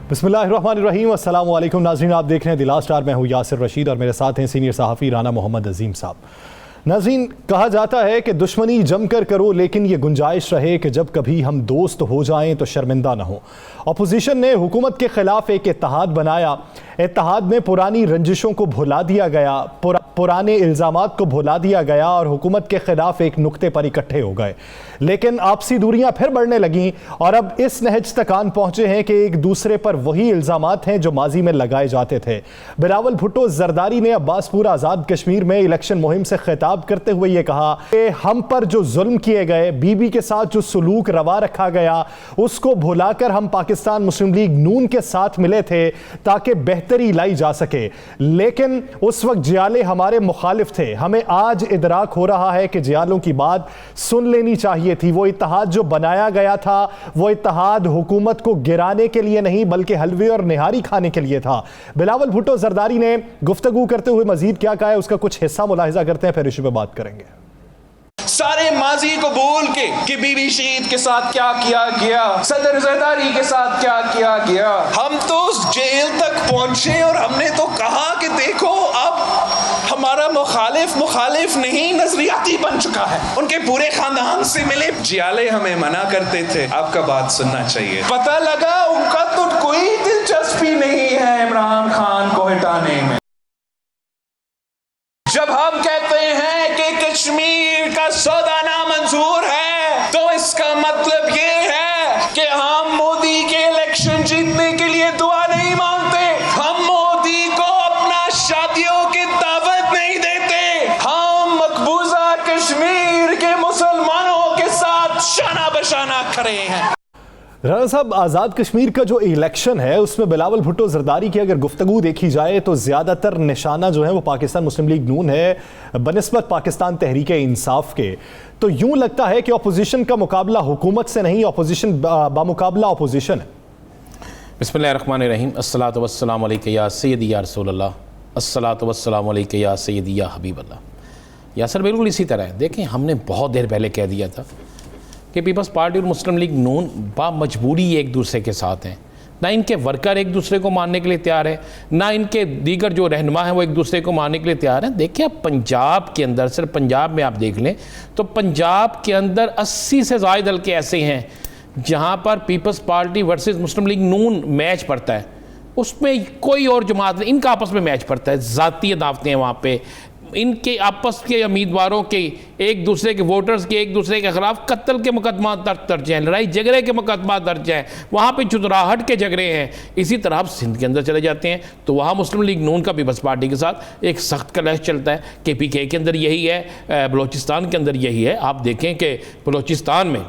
बिस्मिल्लाहिर्रहमानिर्रहीम, अस्सलाम वालेकुम नाज़रीन, आप देख रहे हैं द लास्ट आवर। मैं हूँ यासिर रशीद और मेरे साथ हैं सीनियर सहाफ़ी राना मोहम्मद अजीम साहब। नाज़रीन, कहा जाता है कि दुश्मनी जमकर करो, लेकिन ये गुंजाइश रहे कि जब कभी हम दोस्त हो जाएं तो शर्मिंदा ना हो। अपोजिशन ने हुकूमत के खिलाफ एक इत्तेहाद बनाया। इत्तेहाद में पुरानी रंजिशों को भुला दिया गया, पुराने इल्ज़ामात को भुला दिया गया और हुकूमत के खिलाफ एक नुक्ते पर इकट्ठे हो गए। लेकिन आपसी दूरियां फिर बढ़ने लगीं और अब इस नहज तक आन पहुंचे हैं कि एक दूसरे पर वही इल्ज़ामात हैं जो माजी में लगाए जाते थे। बिलावल भुट्टो जरदारी ने अब्बासपुर आज़ाद कश्मीर में इलेक्शन मुहिम से खिताब करते हुए ये कहा कि हम पर जो जुल्म किए गए, बीबी के साथ जो सलूक रवा रखा गया, उसको भुलाकर हम पाकिस्तान मुस्लिम लीग नून के साथ मिले थे ताकि बेहतरी लाई जा सके। लेकिन उस वक्त जियाले हमारे मुखालिफ थे। हमें आज इदराक हो रहा है कि जियालों की बात सुन लेनी चाहिए थी। वो इत्तेहाद जो बनाया गया था, वो इत्तेहाद हुकूमत को गिराने के लिए नहीं बल्कि हलवे और निहारी खाने के लिए था। बिलावल भुट्टो जरदारी ने गुफ्तगू करते हुए मजीद क्या कहा है, उसका कुछ हिस्सा मुलाहिजा करते हैं, फिर इशू पे बात करेंगे। सारे माजी को भूल के कि बीबी शहीद के साथ क्या किया गया, सदर जरदारी के साथ क्या किया गया, हम तो जेल तक पहुंचे और हमने तो कहा कि देखो अब हमारा मुखालिफ नहीं नजरियाती बन चुका है। उनके पूरे खानदान से मिले। जियाले हमें मना करते थे आपका बात सुनना चाहिए। पता लगा उनका तो कोई दिलचस्पी नहीं है इमरान खान को हटाने में। जब हम कहते हैं कि कश्मीर का सौदा नामंजूर है तो इसका मतलब ये है कि हम मोदी के इलेक्शन जीतने के लिए दुआ नहीं मांगते, हम मोदी को अपना शादियों की दावत नहीं देते, हम मकबूजा कश्मीर के मुसलमानों के साथ शाना बशाना खड़े हैं। राना साहब, आज़ाद कश्मीर का जो इलेक्शन है उसमें बिलावल भुट्टो जरदारी की अगर गुफ्तगू देखी जाए तो ज़्यादातर निशाना जो है वो पाकिस्तान मुस्लिम लीग नून है बनिस्बत पाकिस्तान तहरीक इंसाफ के। तो यूं लगता है कि अपोजिशन का मुकाबला हुकूमत से नहीं, अपोजिशन बामुकाबला अपोजिशन है। बिस्मिल्लाहिर्रहमानिर्रहीम, अस्सलातु वस्सलामु अलैका या सय्यदी या रसूलल्लाह, अस्सलातु वस्सलामु अलैका या सय्यदी या हबीबल्लाह। या सर बिल्कुल इसी तरह है। देखें, हमने बहुत देर पहले कह दिया था कि पीपल्स पार्टी और मुस्लिम लीग नून बामजबूरी एक दूसरे के साथ हैं। ना इनके वर्कर एक दूसरे को मानने के लिए तैयार है, ना इनके दीगर जो रहनुमा हैं वो एक दूसरे को मानने के लिए तैयार हैं। देखिए, अब पंजाब के अंदर, सिर्फ पंजाब में आप देख लें तो पंजाब के अंदर 80 से ज़ायद हल्के ऐसे हैं जहाँ पर पीपल्स पार्टी वर्सेस मुस्लिम लीग नून मैच पड़ता है। उसमें कोई और जमात नहीं, इनका आपस में मैच पड़ता है। ज़ाती अदावतें हैं वहाँ पे, इनके आपस के उम्मीदवारों के एक दूसरे के वोटर्स के एक दूसरे के खिलाफ कत्ल के मुकदमा दर्ज हैं, लड़ाई झगड़े के मुकदमा दर्ज हैं, वहाँ पे चुतराहट के झगड़े हैं। इसी तरह आप सिंध के अंदर चले जाते हैं तो वहाँ मुस्लिम लीग नून का पीपल्स पार्टी के साथ एक सख्त क्लैश चलता है। KPK के अंदर यही है, बलोचिस्तान के अंदर यही है। आप देखें कि बलोचिस्तान में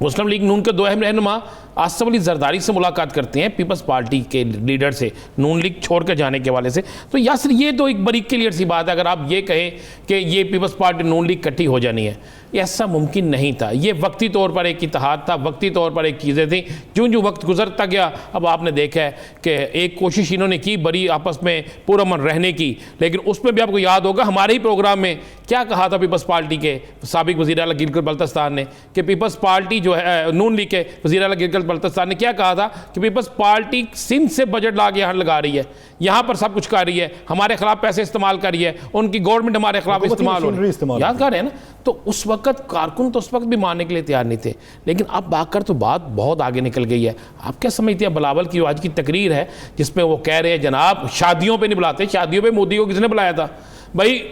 मुस्लिम लीग नून के दो अहम रहनुमा आसिफ अली जरदारी से मुलाकात करते हैं पीपल्स पार्टी के लीडर से, नून लीग छोड़ कर जाने के वाले से। तो यासर ये तो एक बड़ी क्लियर सी बात है। अगर आप ये कहें कि ये पीपल्स पार्टी नून लीग इकट्ठी हो जानी है, ऐसा मुमकिन नहीं था। ये वक्ती तौर पर एक इत्तेहाद था, वक्ती तौर पर एक चीज़ें थी। जो जो वक्त गुजरता गया, अब आपने देखा है कि एक कोशिश इन्होंने की बड़ी आपस में पुरअमन रहने की, लेकिन उसमें भी आपको याद होगा हमारे ही प्रोग्राम में क्या कहा था पीपल्स पार्टी के साबिक वज़ीर आला गिलगित बल्तिस्तान ने कि पीपल्स पार्टी जो है नून लीग के वज़ीर आला गिलगित बल्तिस्तान ने क्या कहा था कि पीपल्स पार्टी सिंध से बजट ला के यहाँ लगा रही है, यहाँ पर सब कुछ कर रही है, हमारे खिलाफ पैसे इस्तेमाल कर रही है, उनकी गवर्नमेंट हमारे खिलाफ इस्तेमाल हो रही है। याद कर रहे हैं ना? तो उस वक्त कारकुन तो उस वक्त भी मानने के लिए तैयार नहीं थे, लेकिन अब आकर तो बात बहुत आगे निकल गई है। आप क्या समझते हैं? बिलावल की आज की तकरीर है जिसमें वो कह रहे हैं जनाब शादियों पे नहीं बुलाते। शादियों पे मोदी को किसने बुलाया था भाई?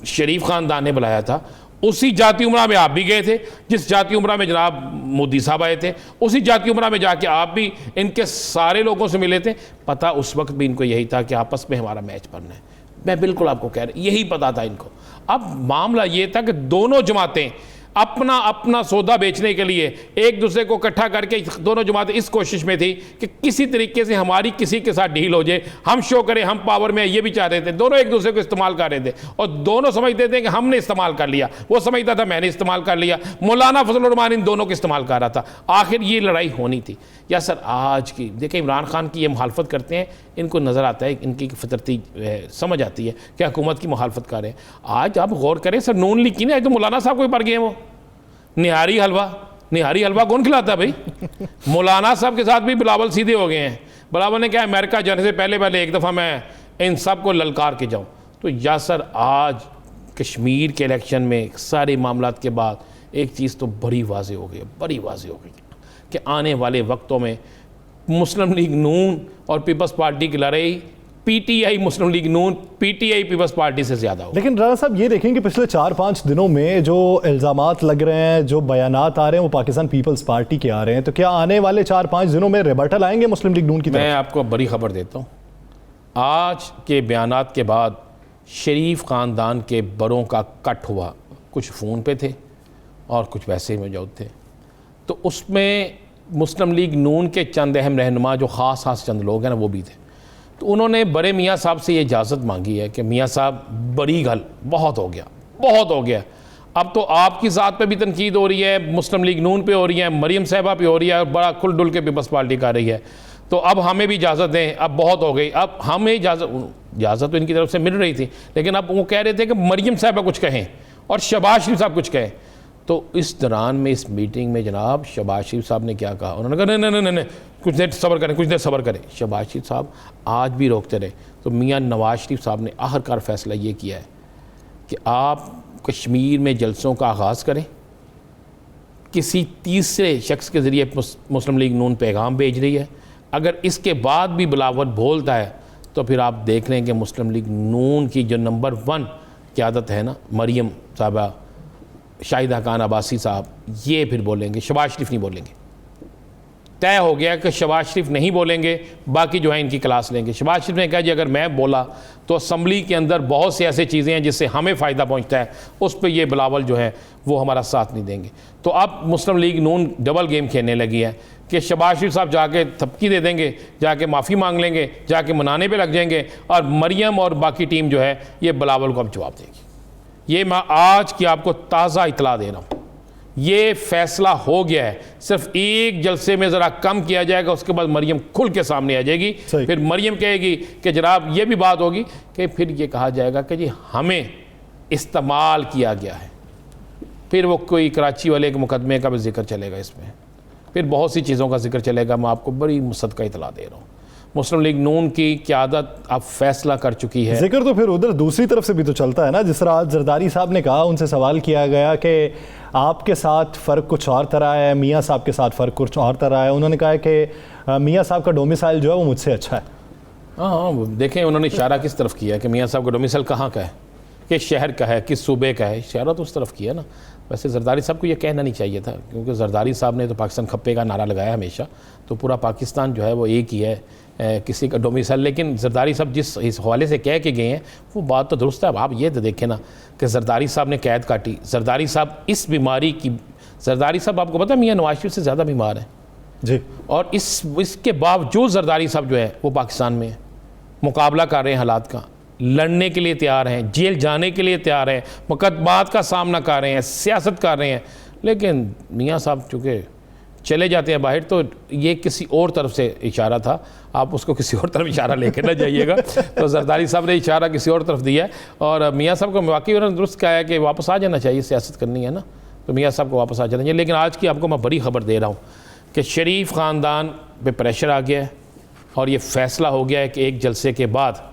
शरीफ खानदान ने बुलाया था। उसी जाती उमरा में आप भी गए थे जिस जाती उमरा में जनाब मोदी साहब आए थे, उसी जाती उमरा में जाके आप भी इनके सारे लोगों से मिले थे। पता उस वक्त भी इनको यही था कि आपस में हमारा मैच पड़ना है। मैं बिल्कुल आपको कह रहा, यही पता था इनको। अब मामला ये था कि दोनों जमातें अपना अपना सौदा बेचने के लिए एक दूसरे को इकट्ठा करके दोनों जमातें इस कोशिश में थी कि किसी तरीके से हमारी किसी के साथ डील हो जाए, हम शो करें हम पावर में। ये भी चाह रहे थे, दोनों एक दूसरे को इस्तेमाल कर रहे थे और दोनों समझते थे कि हमने इस्तेमाल कर लिया, वो समझता था मैंने इस्तेमाल कर लिया। मौलाना फजल रहमान इन दोनों को इस्तेमाल कर रहा था। आखिर ये लड़ाई होनी थी। या सर आज की देखें, इमरान खान की ये मुखालफत करते हैं, इनको नज़र आता है, इनकी फितरती समझ आती है कि हुकूमत की मुखालफत कर रहे हैं। आज आप गौर करें सर, नून लीग की नहीं, आज तो मौलाना साहब को ही पड़ गए हैं। वो निहारी हलवा कौन खिलाता है भाई? मौलाना साहब के साथ भी बिलावल सीधे हो गए हैं। बिलावल ने कहा अमेरिका जाने से पहले एक दफ़ा मैं इन सब को ललकार के जाऊँ। तो यासर आज कश्मीर के इलेक्शन में सारे मामलात के बाद एक चीज़ तो बड़ी वाज़ेह हो गई कि आने वाले वक्तों में मुस्लिम लीग नून और पीपल्स पार्टी की लड़ाई पीटीआई मुस्लिम लीग नून पीटीआई पीपल्स पार्टी से ज़्यादा हो। लेकिन राणा साहब ये देखें कि पिछले 4-5 दिनों में जो इल्ज़ामात लग रहे हैं, जो बयानात आ रहे हैं, वो पाकिस्तान पीपल्स पार्टी के आ रहे हैं, तो क्या आने वाले 4-5 दिनों में रिबर्टल आएंगे मुस्लिम लीग नून की तरफ? मैं आपको बड़ी खबर देता हूँ, आज के बयानात के बाद शरीफ ख़ानदान के बड़ों का कट हुआ, कुछ फ़ोन पे थे और कुछ वैसे ही मौजूद थे। तो उसमें मुस्लिम लीग नून के चंद अहम रहनुमा जो ख़ास चंद लोग हैं ना, वो भी थे। तो उन्होंने बड़े मियाँ साहब से ये इजाज़त मांगी है कि मियाँ साहब बड़ी गल बहुत हो गया। अब तो आपकी ज़ात पे भी तनकीद हो रही है, मुस्लिम लीग नून पे हो रही है, मरीम साहबा पे हो रही है, और बड़ा खुल डुल के पीपल्स पार्टी कर रही है। तो अब हमें भी इजाज़त दें, अब बहुत हो गई। अब हमें इजाज़त तो इनकी तरफ से मिल रही थी, लेकिन अब वो कह रहे थे कि मरीम साहबा कुछ कहें और शहबाज शरीफ साहब कुछ कहें। तो इस दौरान में इस मीटिंग में जनाब शहबाज शरीफ साहब ने क्या कहा, उन्होंने कहा नहीं, कुछ देर सब्र करें। शहबाज शरीफ साहब आज भी रोकते रहे। तो मियाँ नवाज शरीफ साहब ने आखिरकार फैसला ये किया है कि आप कश्मीर में जलसों का आगाज़ करें, किसी तीसरे शख्स के ज़रिए मुस्लिम लीग नून पैगाम भेज रही है। अगर इसके बाद भी बिलावल बोलता है तो फिर आप देख लें कि मुस्लिम लीग नून की जो नंबर 1 क़यादत है ना, मरीम साहबा, शाहिदा खान अब्बासी साहब, ये फिर बोलेंगे, शहबाज शरीफ नहीं बोलेंगे। तय हो गया कि शहबाज शरीफ नहीं बोलेंगे, बाकी जो है इनकी क्लास लेंगे। शहबाज शरीफ ने कहा जी अगर मैं बोला तो असम्बली के अंदर बहुत सी ऐसी चीज़ें हैं जिससे हमें फ़ायदा पहुंचता है, उस पर ये बिलावल जो है वो हमारा साथ नहीं देंगे। तो अब मुस्लिम लीग नून डबल गेम खेलने लगी है कि शहबाज शरीफ साहब जाके थपकी दे देंगे, जाके माफ़ी मांग लेंगे, जाके मनाने पे लग जाएंगे, और मरियम और बाकी टीम जो है ये बिलावल को अब जवाब देगी। ये मैं आज की आपको ताज़ा इतला दे रहा हूँ, ये फैसला हो गया है। सिर्फ एक जलसे में ज़रा कम किया जाएगा, उसके बाद मरियम खुल के सामने आ जाएगी। फिर मरियम कहेगी कि जनाब ये भी बात होगी कि फिर ये कहा जाएगा कि जी हमें इस्तेमाल किया गया है। फिर वो कोई कराची वाले के मुकदमे का भी जिक्र चलेगा, इसमें फिर बहुत सी चीज़ों का जिक्र चलेगा। मैं आपको बड़ी मुसद्दक़ा इतला दे रहा हूँ, मुस्लिम लीग नून की क़यादत अब फैसला कर चुकी है। जिक्र तो फिर उधर दूसरी तरफ से भी तो चलता है ना, जिस तरह आज जरदारी साहब ने कहा, उनसे सवाल किया गया कि आपके साथ फ़र्क कुछ और तरह है, मियाँ साहब के साथ फ़र्क कुछ और तरह है। उन्होंने कहा कि मियाँ साहब का डोमिसाइल जो है वो मुझसे अच्छा है। हाँ, देखें उन्होंने इशारा किस तरफ किया कि मियाँ साहब का डोमिसाइल कहाँ का है, किस शहर का है, किस सूबे का है, इशारा तो उस तरफ किया ना। वैसे जरदारी साहब को ये कहना नहीं चाहिए था, क्योंकि जरदारी साहब ने तो पाकिस्तान खप्पे का नारा लगाया हमेशा, तो पूरा पाकिस्तान जो है वो एक ही है, किसी का डोमिसाइल। लेकिन जरदारी साहब जिस इस हवाले से कह के गए हैं वो बात तो दुरुस्त है। अब आप ये तो देखें ना कि जरदारी साहब ने कैद काटी, जरदारी साहब इस बीमारी की, जरदारी साहब आपको पता है मियाँ नवाज शरीफ से ज़्यादा बीमार है जी, और इसके बावजूद जरदारी साहब जो है वो पाकिस्तान में है, मुकाबला कर रहे हैं हालात का, लड़ने के लिए तैयार हैं, जेल जाने के लिए तैयार हैं, मुकदमात का सामना कर रहे हैं, सियासत कर रहे हैं। लेकिन मियाँ साहब चूँकि चले जाते हैं बाहर, तो ये किसी और तरफ से इशारा था, आप उसको किसी और तरफ इशारा लेकर ना जाइएगा। तो जरदारी साहब ने इशारा किसी और तरफ दिया है, और मियाँ साहब को वाकई उन्होंने दुरुस्त कहा है कि वापस आ जाना चाहिए, सियासत करनी है ना, तो मियाँ साहब को वापस आ जाना चाहिए। लेकिन आज की आपको मैं बड़ी खबर दे रहा हूँ कि शरीफ ख़ानदान पे प्रेशर आ गया है, और ये फ़ैसला हो गया है कि एक जलसे के बाद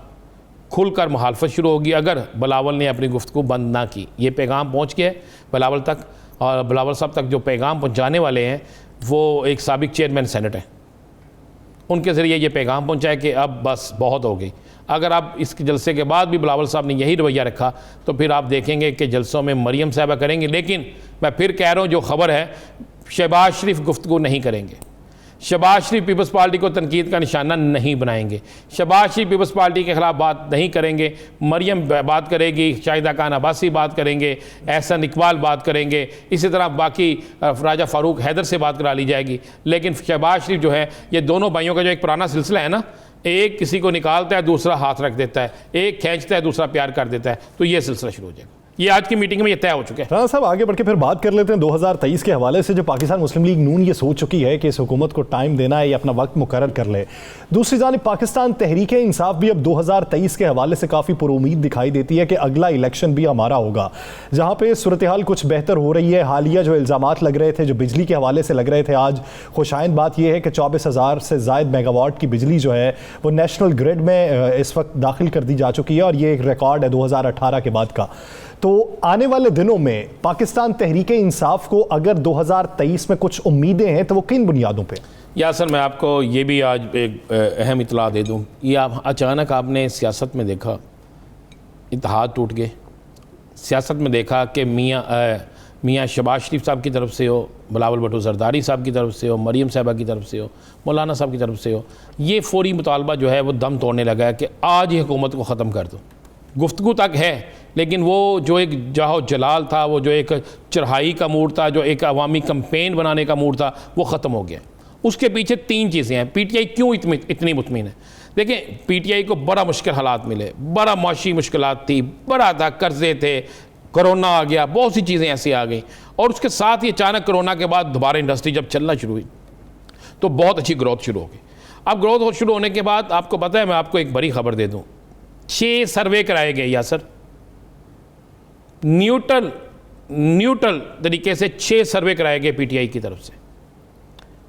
खुलकर मुखालफत शुरू होगी अगर बिलावल ने अपनी गुफ्तगू बंद ना की। ये पैगाम पहुँच गया है बिलावल तक, और बिलावल साहब तक जो पैगाम पहुँचाने वाले हैं वो एक साबिक चेयरमैन सेनेट हैं, उनके ज़रिए ये पैगाम पहुँचाए कि अब बस बहुत हो गई। अगर आप इसके जलसे के बाद भी बिलावल साहब ने यही रवैया रखा तो फिर आप देखेंगे कि जलसों में मरियम साहबा करेंगे। लेकिन मैं फिर कह रहा हूँ, जो खबर है, शहबाज शरीफ गुफ्तगू नहीं करेंगे, शहबाज शरीफ पीपल्स पार्टी को तनकीद का निशाना नहीं बनाएंगे, शहबाज शरीफ पीपल्स पार्टी के ख़िलाफ़ बात नहीं करेंगे, मरियम बात करेगी, शाहिदा खान अब्बासी बात करेंगे, एहसन इकबाल बात करेंगे, इसी तरह बाकी राजा फ़ारूक हैदर से बात करा ली जाएगी। लेकिन शहबाज शरीफ जो है, ये दोनों भाइयों का जो एक पुराना सिलसिला है ना, एक किसी को निकालता है दूसरा हाथ रख देता है, एक खींचता है दूसरा प्यार कर देता है, तो ये सिलसिला शुरू हो जाएगा। ये आज की मीटिंग में ये तय हो चुके हैं। राणा साहब आगे बढ़ के फिर बात कर लेते हैं 2023 के हवाले से। जो पाकिस्तान मुस्लिम लीग नून ये सोच चुकी है कि इस हुकूमत को टाइम देना है, ये अपना वक्त मुकर्रर कर ले। दूसरी जानिब पाकिस्तान तहरीक इंसाफ भी अब 2023 के हवाले से काफ़ी पुरुमीद दिखाई देती है कि अगला इलेक्शन भी हमारा होगा, जहाँ पे सूरत हाल कुछ बेहतर हो रही है। हालिया जो इल्ज़ामात लग रहे थे, जो बिजली के हवाले से लग रहे थे, आज खुशाइंद बात यह है कि 24,000 से ज़ायद मेगावाट की बिजली जो है वो नेशनल ग्रिड में इस वक्त दाखिल कर दी जा चुकी है, और ये एक रिकॉर्ड है 2018 के बाद का। तो आने वाले दिनों में पाकिस्तान तहरीक इंसाफ को अगर 2023 में कुछ उम्मीदें हैं तो वो किन बुनियादों पे? यासर, मैं आपको ये भी आज एक अहम इतला दे दूं। ये आप अचानक आपने सियासत में देखा इत्तेहाद टूट गए। सियासत में देखा कि मियाँ शहबाज शरीफ साहब की तरफ से हो, बिलावल भुट्टो जरदारी साहब की तरफ से हो, मरीम साहबा की तरफ से हो, मौलाना साहब की तरफ से हो, ये फौरी मुतालबा जो है वो दम तोड़ने लगा है कि आज ही हुकूमत को ख़त्म कर दो। गुफ्तगू तक है, लेकिन वो जो एक जाहो जलाल था, वो जो एक चढ़ाई का मूड था, जो एक अवामी कंपेन बनाने का मूड था, वो ख़त्म हो गया। उसके पीछे तीन चीज़ें हैं। पीटीआई क्यों इतनी मुतमिन है? देखें, पीटीआई को बड़ा मुश्किल हालात मिले, बड़ा माशी मुश्किलात थी, बड़ा था, कर्जे थे, कोरोना आ गया, बहुत सी चीज़ें ऐसी आ गई, और उसके साथ ही अचानक कोरोना के बाद दोबारा इंडस्ट्री जब चलना शुरू हुई तो बहुत अच्छी ग्रोथ शुरू हो गई। अब ग्रोथ शुरू होने के बाद आपको पता है, मैं आपको एक बड़ी खबर दे दूँ, 6 सर्वे कराए गए यासर, न्यूट्रल तरीके से 6 सर्वे कराए गए पीटीआई की तरफ से।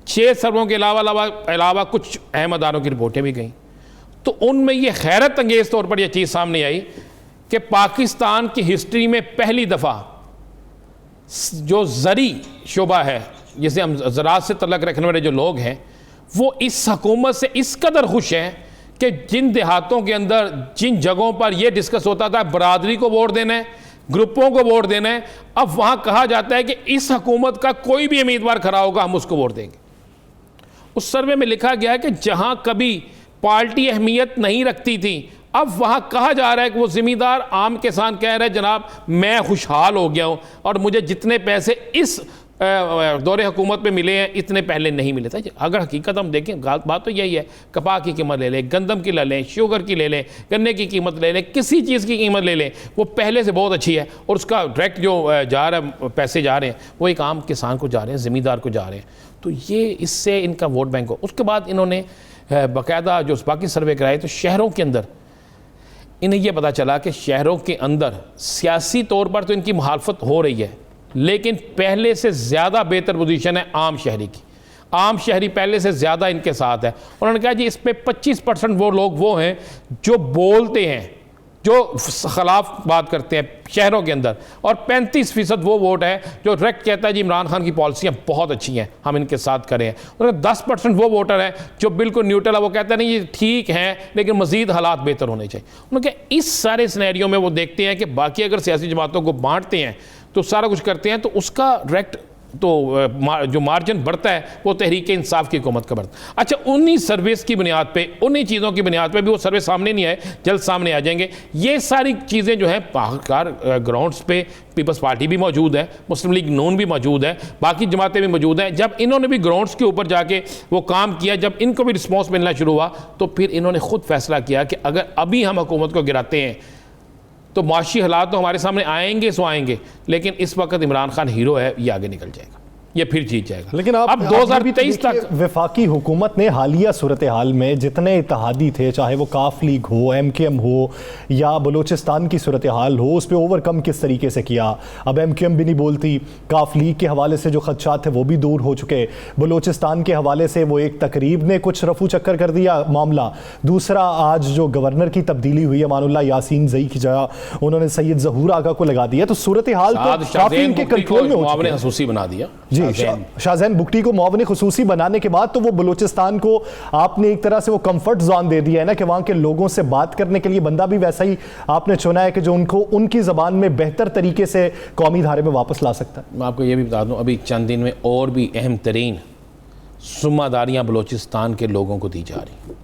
6 सर्वों के अलावा कुछ अहम अदारों की रिपोर्टें भी गईं। तो उनमें यह हैरत अंगेज़ तौर पर यह चीज़ सामने आई कि पाकिस्तान की हिस्ट्री में पहली दफ़ा जो ज़री शोबा है, जिसे हम ज़राअत से तल्लुक़ रखने वाले जो लोग हैं, वो इस हुकूमत से इस कदर खुश हैं कि जिन देहातों के अंदर, जिन जगहों पर यह डिस्कस होता था बरादरी को वोट देना है, ग्रुपों को वोट देना है, अब वहाँ कहा जाता है कि इस हुकूमत का कोई भी उम्मीदवार खड़ा होगा हम उसको वोट देंगे। उस सर्वे में लिखा गया है कि जहाँ कभी पार्टी अहमियत नहीं रखती थी, अब वहाँ कहा जा रहा है कि वो ज़िम्मेदार आम किसान कह रहे हैं जनाब मैं खुशहाल हो गया हूँ और मुझे जितने पैसे इस दौरे हुकूमत में मिले हैं इतने पहले नहीं मिले थे। अगर हकीकत हम देखें, बात तो यही है, कपाह की कीमत ले लें, गंदम की ले लें, शुगर की ले लें, गन्ने की कीमत ले लें, किसी चीज़ की कीमत ले लें, वो पहले से बहुत अच्छी है, और उसका डायरेक्ट जो जा रहा है, पैसे जा रहे हैं वो एक आम किसान को जा रहे हैं, ज़िम्मेदार को जा रहे हैं। तो ये इससे इनका वोट बैंक हो। उसके बाद इन्होंने बाकायदा जो बाकी सर्वे कराए, तो शहरों के अंदर इन्हें यह पता चला कि शहरों के अंदर सियासी तौर पर तो इनकी मुखालफत हो रही है, लेकिन पहले से ज़्यादा बेहतर पोजीशन है आम शहरी की। आम शहरी पहले से ज़्यादा इनके साथ है। उन्होंने कहा जी इस पे 25% वो लोग वो हैं जो बोलते हैं, जो खिलाफ बात करते हैं शहरों के अंदर, और 35% वो वोट है जो डायरेक्ट कहता है जी इमरान खान की पॉलिसियाँ बहुत अच्छी हैं, हम इनके साथ करें। उन्होंने 10% वो वोटर है जो बिल्कुल न्यूट्रल है, वो कहता है नहीं ये ठीक है लेकिन मज़ीद हालात बेहतर होने चाहिए। उन्होंने कहा इस सारे सिनेरियो में वो देखते हैं कि बाकी अगर सियासी जमातों को बांटते हैं तो सारा कुछ करते हैं, तो उसका डायरेक्ट तो जो मार्जिन बढ़ता है वो तहरीक इंसाफ की हुकूमत का बढ़ता है। अच्छा, उन्हीं सर्विस की बुनियाद पे, उन्हीं चीज़ों की बुनियाद पे भी वो सर्वे सामने नहीं आए, जल्द सामने आ जाएंगे। ये सारी चीज़ें जो हैं बाहर ग्राउंड्स पे पीपल्स पार्टी भी मौजूद है, मुस्लिम लीग नून भी मौजूद है, बाकी जमातें भी मौजूद हैं। जब इन्होंने भी ग्राउंड्स के ऊपर जाके वो काम किया, जब इनको भी रिस्पॉन्स मिलना शुरू हुआ, तो फिर इन्होंने खुद फैसला किया कि अगर अभी हम हुकूमत को गिराते हैं तो माशी हालात तो हमारे सामने आएंगे सो आएंगे, लेकिन इस वक्त इमरान खान हीरो है, ये आगे निकल जाएगा, ये फिर जीत जाएगा। लेकिन अब 2023 तक वफाकी हुकूमत ने हालिया सूरत हाल में जितने इत्तेहादी थे, चाहे वो काफ लीग हो, MKM हो या बलूचिस्तान की सूरत हाल हो, उस पर ओवरकम किस तरीके से किया। अब MKM भी नहीं बोलती, काफ लीग के हवाले से जो खदशात थे वो भी दूर हो चुके, बलूचिस्तान के हवाले से वो एक तकरीब ने कुछ रफू चक्कर कर दिया मामला। दूसरा, आज जो गवर्नर की तब्दीली हुई है, मानुल्लाह यासीन जई की जगह उन्होंने सैयद ज़हूर आगा को लगा दिया, तो सूरत हाल तो काफी इनके कंट्रोल में हो खसूसी बना दिया। शाहजैन बुगटी को मुआवने खुसूसी बनाने के बाद तो वो बलूचिस्तान को आपने एक तरह से वो कंफर्ट जोन दे दिया है ना, कि वहां के लोगों से बात करने के लिए बंदा भी वैसा ही आपने चुना है कि जो उनको उनकी जबान में बेहतर तरीके से कौमी धारे में वापस ला सकता है। मैं आपको ये भी बता दूं, अभी चंद दिन में और भी अहम तरीन जिम्मेदारियां बलूचिस्तान के लोगों को दी जा रही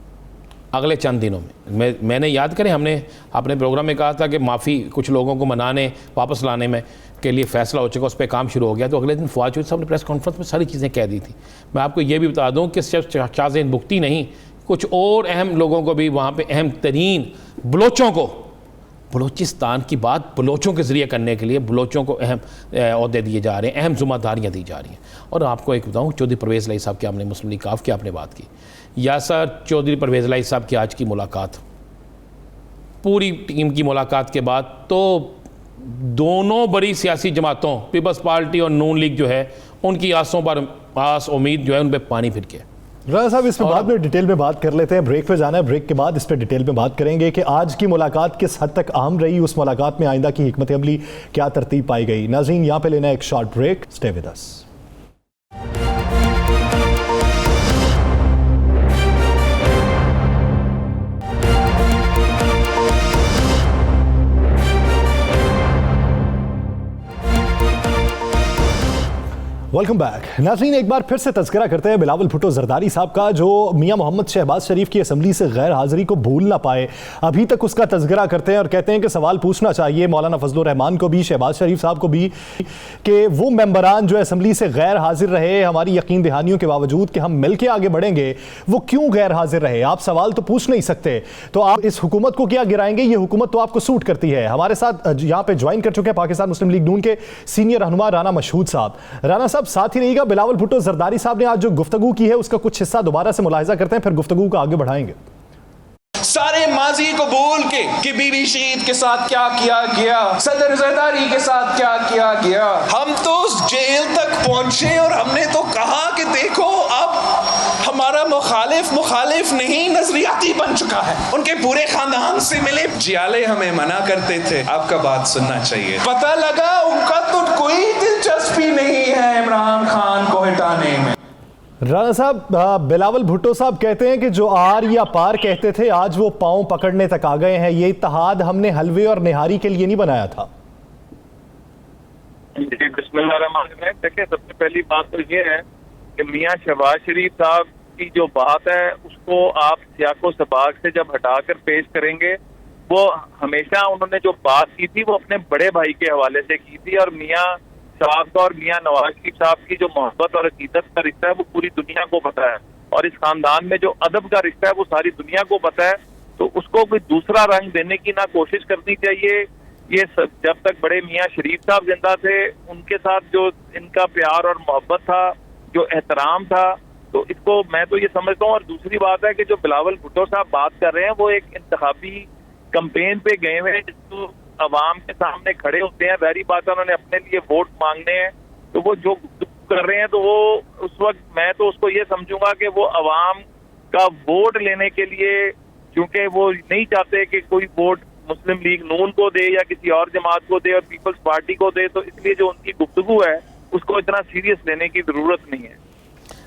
अगले चंद दिनों में। मैंने याद करें, हमने अपने प्रोग्राम में कहा था कि माफ़ी कुछ लोगों को मनाने वापस लाने में के लिए फ़ैसला हो चुका, उस पर काम शुरू हो गया। तो अगले दिन फवाद चौधरी साहब ने प्रेस कॉन्फ्रेंस में सारी चीज़ें कह दी थी। मैं आपको ये भी बता दूं कि सिर्फ शाहजैन बुगटी नहीं, कुछ और अहम लोगों को भी वहाँ पे, अहम तरीन बलोचों को बलूचिस्तान की बात बलोचों के ज़रिए करने के लिए बलोचों को अहम अहदे दिए जा रहे हैं, अहम ज़िम्मेदारियाँ दी जा रही हैं। और आपको एक बताऊँ, चौधरी परवेज़ इलाही साहब की आपने मुस्लिम लीग काफ की आपने बात की, यासर चौधरी परवेज़ इलाही साहब की आज की मुलाकात, पूरी टीम की मुलाकात के बाद तो दोनों बड़ी सियासी जमातों पीपल्स पार्टी और नून लीग जो है उनकी आसों पर आस उम्मीद जो है उन पर पानी फिर गया। राणा साहब, इस पे बाद में डिटेल में बात कर लेते हैं, ब्रेक पे जाना है, ब्रेक के बाद इस पे डिटेल में बात करेंगे कि आज की मुलाकात किस हद तक अहम रही, उस मुलाकात में आइंदा की हिकमत अमली क्या तरतीब पाई गई। नाज़रीन, यहाँ पे लेना एक short break, stay with us. Welcome back. नाज़रीन, एक बार फिर से तज़किरा करते हैं बिलावल भुट्टो ज़रदारी साहब का, जो मियां मोहम्मद शहबाज शरीफ की असम्बली से गैर हाज़िरी को भूल ना पाए। अभी तक उसका तज़किरा करते हैं और कहते हैं कि सवाल पूछना चाहिए मौलाना फजलुर रहमान को भी, शहबाज शरीफ साहब को भी, कि वो मेंबरान जो असम्बली से गैर हाजिर रहे हमारी यकीन दहानियों के बावजूद कि हम मिल के आगे बढ़ेंगे, वो क्यों गैर हाजिर रहे। आप सवाल तो पूछ नहीं सकते, तो आप इस हुकूमत को क्या गिराएंगे? ये हुकूमत तो आपको सूट करती है। हमारे साथ यहाँ पे ज्वाइन कर चुके हैं पाकिस्तान मुस्लिम लीग नून के सीनियर रहनुमा राना मशहूद साहब। राना साहब, साथ ही रहिएगा। बिलावल भुट्टो ज़रदारी साहब ने आज जो गुफ्तगू की है उसका कुछ हिस्सा दोबारा से मुलाहिजा करते हैं, फिर गुफ्तगू को आगे बढ़ाएंगे। सारे माजी को भूल के कि बीबी शहीद के साथ क्या किया गया, सदर ज़रदारी के साथ क्या किया गया, हम तो उस जेल तक पहुंचे और हमने तो कहा कि देखो अब हमारा मुखालिफ नहीं नजरियाती बन चुका है। उनके पूरे खानदान से मिले। जियाले हमें मना करते थे आपका बात सुनना चाहिए, पता लगा उनका तो कोई दिलचस्पी नहीं है इमरान खान को हटाने में। राणा साहब, बिलावल भुट्टो साहब कहते हैं कि जो आर या पार कहते थे आज वो पांव पकड़ने तक आ गए हैं। ये इत्तेहाद हमने हलवे और निहारी के लिए नहीं बनाया था। जी, बिस्मिल्लाहिर्रहमानिर्रहीम। देखिए, सबसे पहली बात तो ये है कि मियां शहबाज शरीफ साहब की जो बात है उसको आप सियाको सबाक से जब हटाकर पेश करेंगे, वो हमेशा उन्होंने जो बात की थी वो अपने बड़े भाई के हवाले से की थी। और मियां साहब का और मियां नवाज शरीफ साहब की जो मोहब्बत और अकीदत का रिश्ता है वो पूरी दुनिया को पता है, और इस खानदान में जो अदब का रिश्ता है वो सारी दुनिया को पता है। तो उसको कोई दूसरा रंग देने की ना कोशिश करनी चाहिए। ये सब जब तक बड़े मियां शरीफ साहब जिंदा थे उनके साथ जो इनका प्यार और मोहब्बत था, जो एहतराम था, तो इसको मैं तो ये समझता हूँ। और दूसरी बात है कि जो बिलावल भुट्टो साहब बात कर रहे हैं वो एक इंतखाबी कैंपेन पे गए हुए हैं, जो अवाम के सामने खड़े होते हैं। वही बात है, उन्होंने अपने लिए वोट मांगने हैं, तो वो जो कर रहे हैं तो वो उस वक्त मैं तो उसको ये समझूंगा कि वो अवाम का वोट लेने के लिए, क्योंकि वो नहीं चाहते कि कोई वोट मुस्लिम लीग नून को दे या किसी और जमात को दे और पीपल्स पार्टी को दे, तो इसलिए जो उनकी गुफ्तगू है उसको इतना सीरियस लेने की जरूरत नहीं है।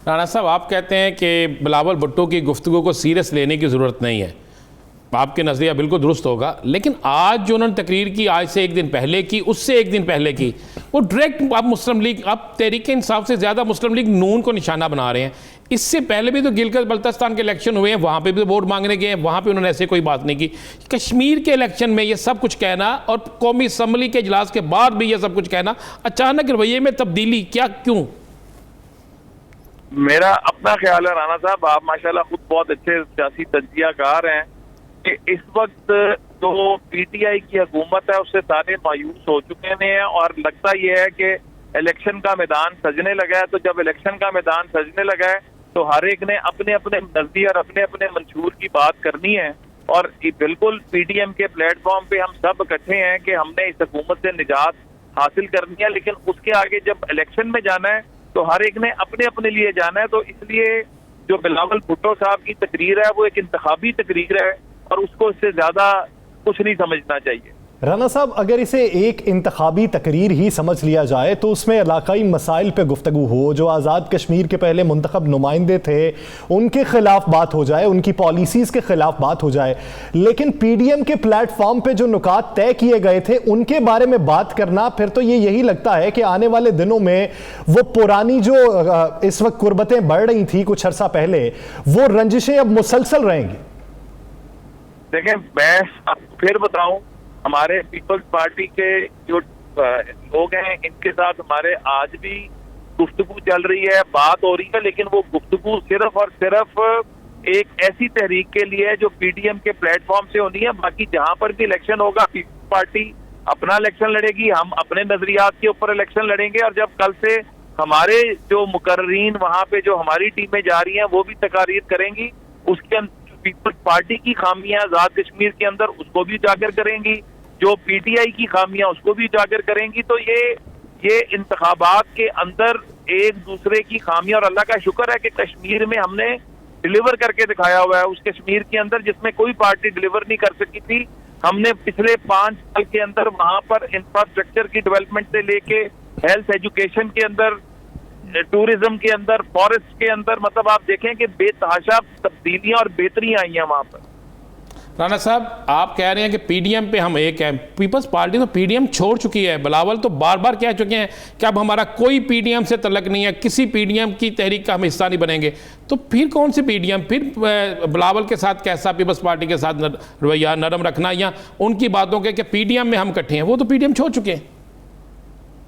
राणा साहब, आप कहते हैं कि बिलावल भुट्टो की गुफ्तगू को सीरियस लेने की ज़रूरत नहीं है, आपके नज़रिया बिल्कुल दुरुस्त होगा। लेकिन आज जो उन्होंने तकरीर की, आज से एक दिन पहले की, उससे एक दिन पहले की, वो डायरेक्ट आप मुस्लिम लीग, आप तहरीक इंसाफ से ज़्यादा मुस्लिम लीग नून को निशाना बना रहे हैं। इससे पहले भी तो गिलगित बल्तिस्तान के इलेक्शन हुए हैं, वहाँ पे भी वोट मांगने गए हैं, वहाँ पे उन्होंने ऐसे कोई बात नहीं की। कश्मीर के इलेक्शन में ये सब कुछ कहना और कौमी असम्बली के इजलास के बाद भी ये सब कुछ कहना, अचानक रवैये में तब्दीली क्या, क्यों? मेरा अपना ख्याल है राणा साहब, आप माशाल्लाह खुद बहुत अच्छे सियासी तज्जियाकार हैं, कि इस वक्त जो पीटीआई की हुकूमत है उससे सारे मायूस हो चुके हैं। और लगता यह है कि इलेक्शन का मैदान सजने लगा है। तो जब इलेक्शन का मैदान सजने लगा है तो हर एक ने अपने अपने नजरिए और अपने अपने मंशूर की बात करनी है। और बिल्कुल पीडीएम के प्लेटफॉर्म पे हम सब इकट्ठे हैं कि हमने इस हुकूमत से निजात हासिल करनी है, लेकिन उसके आगे जब इलेक्शन में जाना है तो हर एक ने अपने अपने लिए जाना है। तो इसलिए जो बिलावल भुट्टो साहब की तकरीर है वो एक इंतखाबी तकरीर है और उसको इससे ज्यादा कुछ नहीं समझना चाहिए। राना साहब, अगर इसे एक इंतखाबी तकरीर ही समझ लिया जाए तो उसमें इलाकाई मसाइल पे गुफ्तगू हो, जो आज़ाद कश्मीर के पहले मुंतखब नुमाइंदे थे उनके खिलाफ बात हो जाए, उनकी पॉलिसीज़ के खिलाफ बात हो जाए। लेकिन पीडीएम के प्लेटफॉर्म पे जो नुकात तय किए गए थे उनके बारे में बात करना, फिर तो ये यही लगता है कि आने वाले दिनों में वो पुरानी जो इस वक्त कुर्बतें बढ़ रही थी कुछ अर्सा पहले, वो रंजिशें अब मुसलसल रहेंगी। देखें, मैं फिर बताऊं, हमारे पीपल्स पार्टी के जो लोग हैं इनके साथ हमारे आज भी गुफ्तगू चल रही है, बात हो रही है, लेकिन वो गुफ्तगू सिर्फ और सिर्फ एक ऐसी तहरीक के लिए है जो पीडीएम के प्लेटफॉर्म से होनी है। बाकी जहां पर भी इलेक्शन होगा पीपल्स पार्टी अपना इलेक्शन लड़ेगी, हम अपने नजरियात के ऊपर इलेक्शन लड़ेंगे। और जब कल से हमारे जो मुकर्रीन वहां पे जो हमारी टीमें जा रही हैं वो भी तकारीर करेंगी, उसके अंदर पीपल्स पार्टी की खामियां आजाद कश्मीर के अंदर उसको भी उजागर करेंगी, जो पीटीआई की खामियां उसको भी उजागर करेंगी। तो ये इंतखाबात के अंदर एक दूसरे की खामियां, और अल्लाह का शुक्र है कि कश्मीर में हमने डिलीवर करके दिखाया हुआ है। उस कश्मीर के अंदर जिसमें कोई पार्टी डिलीवर नहीं कर सकी थी, हमने पिछले 5 साल के अंदर वहां पर इंफ्रास्ट्रक्चर की डेवलपमेंट से लेके हेल्थ एजुकेशन के अंदर, टूरिज्म के अंदर, फॉरेस्ट के अंदर, मतलब आप देखें कि बेतहाशा तब्दीलियां और बेहतरियां आई हैं वहां पर। राणा साहब, आप कह रहे हैं कि पीडीएम पे हम एक हैं, पीपल्स पार्टी तो पीडीएम छोड़ चुकी है। बिलावल तो बार बार कह चुके हैं कि अब हमारा कोई पीडीएम से तल्लक नहीं है, किसी पीडीएम की तहरीक का हम हिस्सा नहीं बनेंगे। तो फिर कौन सी पीडीएम? फिर बिलावल के साथ कैसा पीपल्स पार्टी के साथ रवैया नरम रखना, या उनकी बातों के कि पीडीएम में हम इकट्ठे हैं? वो तो पीडीएम छोड़ चुके हैं।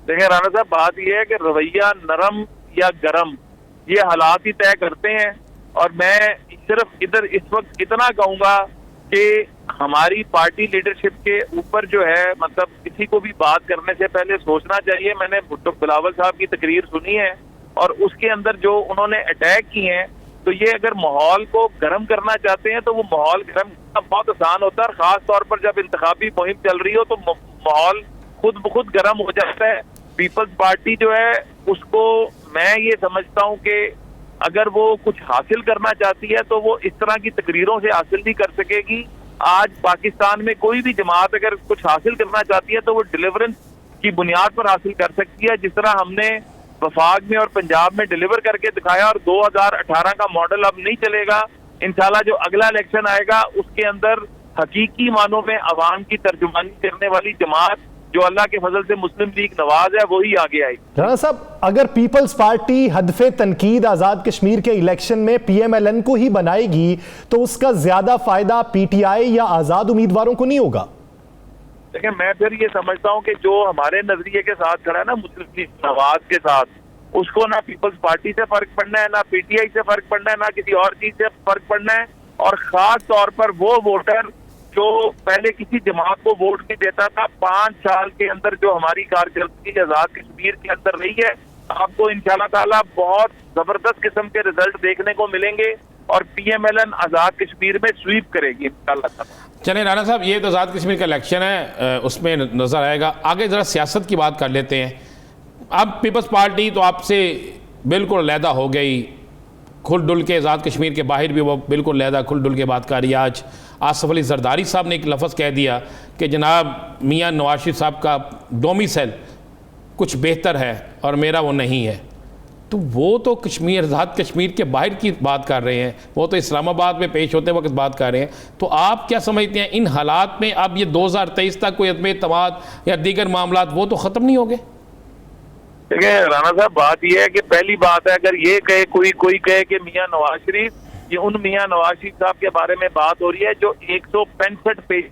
देखिए राणा साहब, बात यह है कि रवैया नरम या गरम ये हालात ही तय करते हैं। और मैं सिर्फ इधर इस वक्त इतना कहूंगा कि हमारी पार्टी लीडरशिप के ऊपर जो है, मतलब किसी को भी बात करने से पहले सोचना चाहिए। मैंने भुट्टो बिलावल साहब की तकरीर सुनी है और उसके अंदर जो उन्होंने अटैक किए हैं, तो ये अगर माहौल को गर्म करना चाहते हैं तो वो माहौल गर्म करना बहुत आसान होता है। और खास तौर पर जब इंतखाबी मुहिम चल रही हो तो माहौल खुद ब खुद गर्म हो जाता है। पीपल्स पार्टी जो है उसको मैं ये समझता हूँ कि अगर वो कुछ हासिल करना चाहती है तो वो इस तरह की तकरीरों से हासिल नहीं कर सकेगी। आज पाकिस्तान में कोई भी जमात अगर कुछ हासिल करना चाहती है तो वो डिलीवरेंस की बुनियाद पर हासिल कर सकती है, जिस तरह हमने वफाक में और पंजाब में डिलीवर करके दिखाया। और 2018 का मॉडल अब नहीं चलेगा। इंशाल्लाह जो अगला इलेक्शन आएगा उसके अंदर हकीकी मानों में अवाम की तर्जुमानी करने वाली जमात जो अल्लाह के फजल से मुस्लिम लीग नवाज है वही आगे आई। राणा साहब, अगर पीपल्स पार्टी हदफे तनकीद आजाद कश्मीर के इलेक्शन में पीएमएलएन को ही बनाएगी तो उसका ज्यादा फायदा पीटीआई या आजाद उम्मीदवारों को नहीं होगा? देखिए, मैं फिर ये समझता हूँ कि जो हमारे नजरिए के साथ खड़ा है ना मुस्लिम लीग नवाज के साथ, उसको ना पीपल्स पार्टी से फर्क पड़ना है, ना पीटीआई से फर्क पड़ना है, ना किसी और चीज से फर्क पड़ना है। और खास तौर पर वो वोटर जो पहले किसी जमात को वोट नहीं देता था, 5 साल के अंदर जो हमारी कारकर्दगी आजाद कश्मीर के अंदर रही है, आपको इंशाल्लाह ताला बहुत जबरदस्त किस्म के रिजल्ट देखने को मिलेंगे और पीएमएलएन आजाद कश्मीर में स्वीप करेगी इंशाल्लाह ताला। चलिए राणा साहब, ये तो आजाद कश्मीर का इलेक्शन है, उसमें नजर आएगा। आगे जरा सियासत की बात कर लेते हैं। अब पीपल्स पार्टी तो आपसे बिल्कुल अलहदा हो गई, खुल डुल के आज़ाद कश्मीर के बाहर भी वो बिल्कुल अलहदा खुल डुल के बात कर रही है। आज आसफ अली जरदारी साहब ने एक लफ्ज़ कह दिया कि जनाब मियाँ नवाज शरीफ साहब का डोमिसाइल कुछ बेहतर है और मेरा वो नहीं है। तो वो तो कश्मीर, आज़ाद कश्मीर के बाहर की बात कर रहे हैं, वो तो इस्लामाबाद में पेश होते वक्त बात कर रहे हैं। तो आप क्या समझते हैं इन हालात में अब ये 2023 तक कोई अदम एतमाद या दीगर मामला वो तो ख़त्म नहीं हो गए? देखिए राणा साहब, बात यह है कि पहली बात है, अगर ये कहे कोई कहे कि मियाँ नवाज शरीफ, ये उन मियाँ नवाज शरीफ साहब के बारे में बात हो रही है जो 165 पेज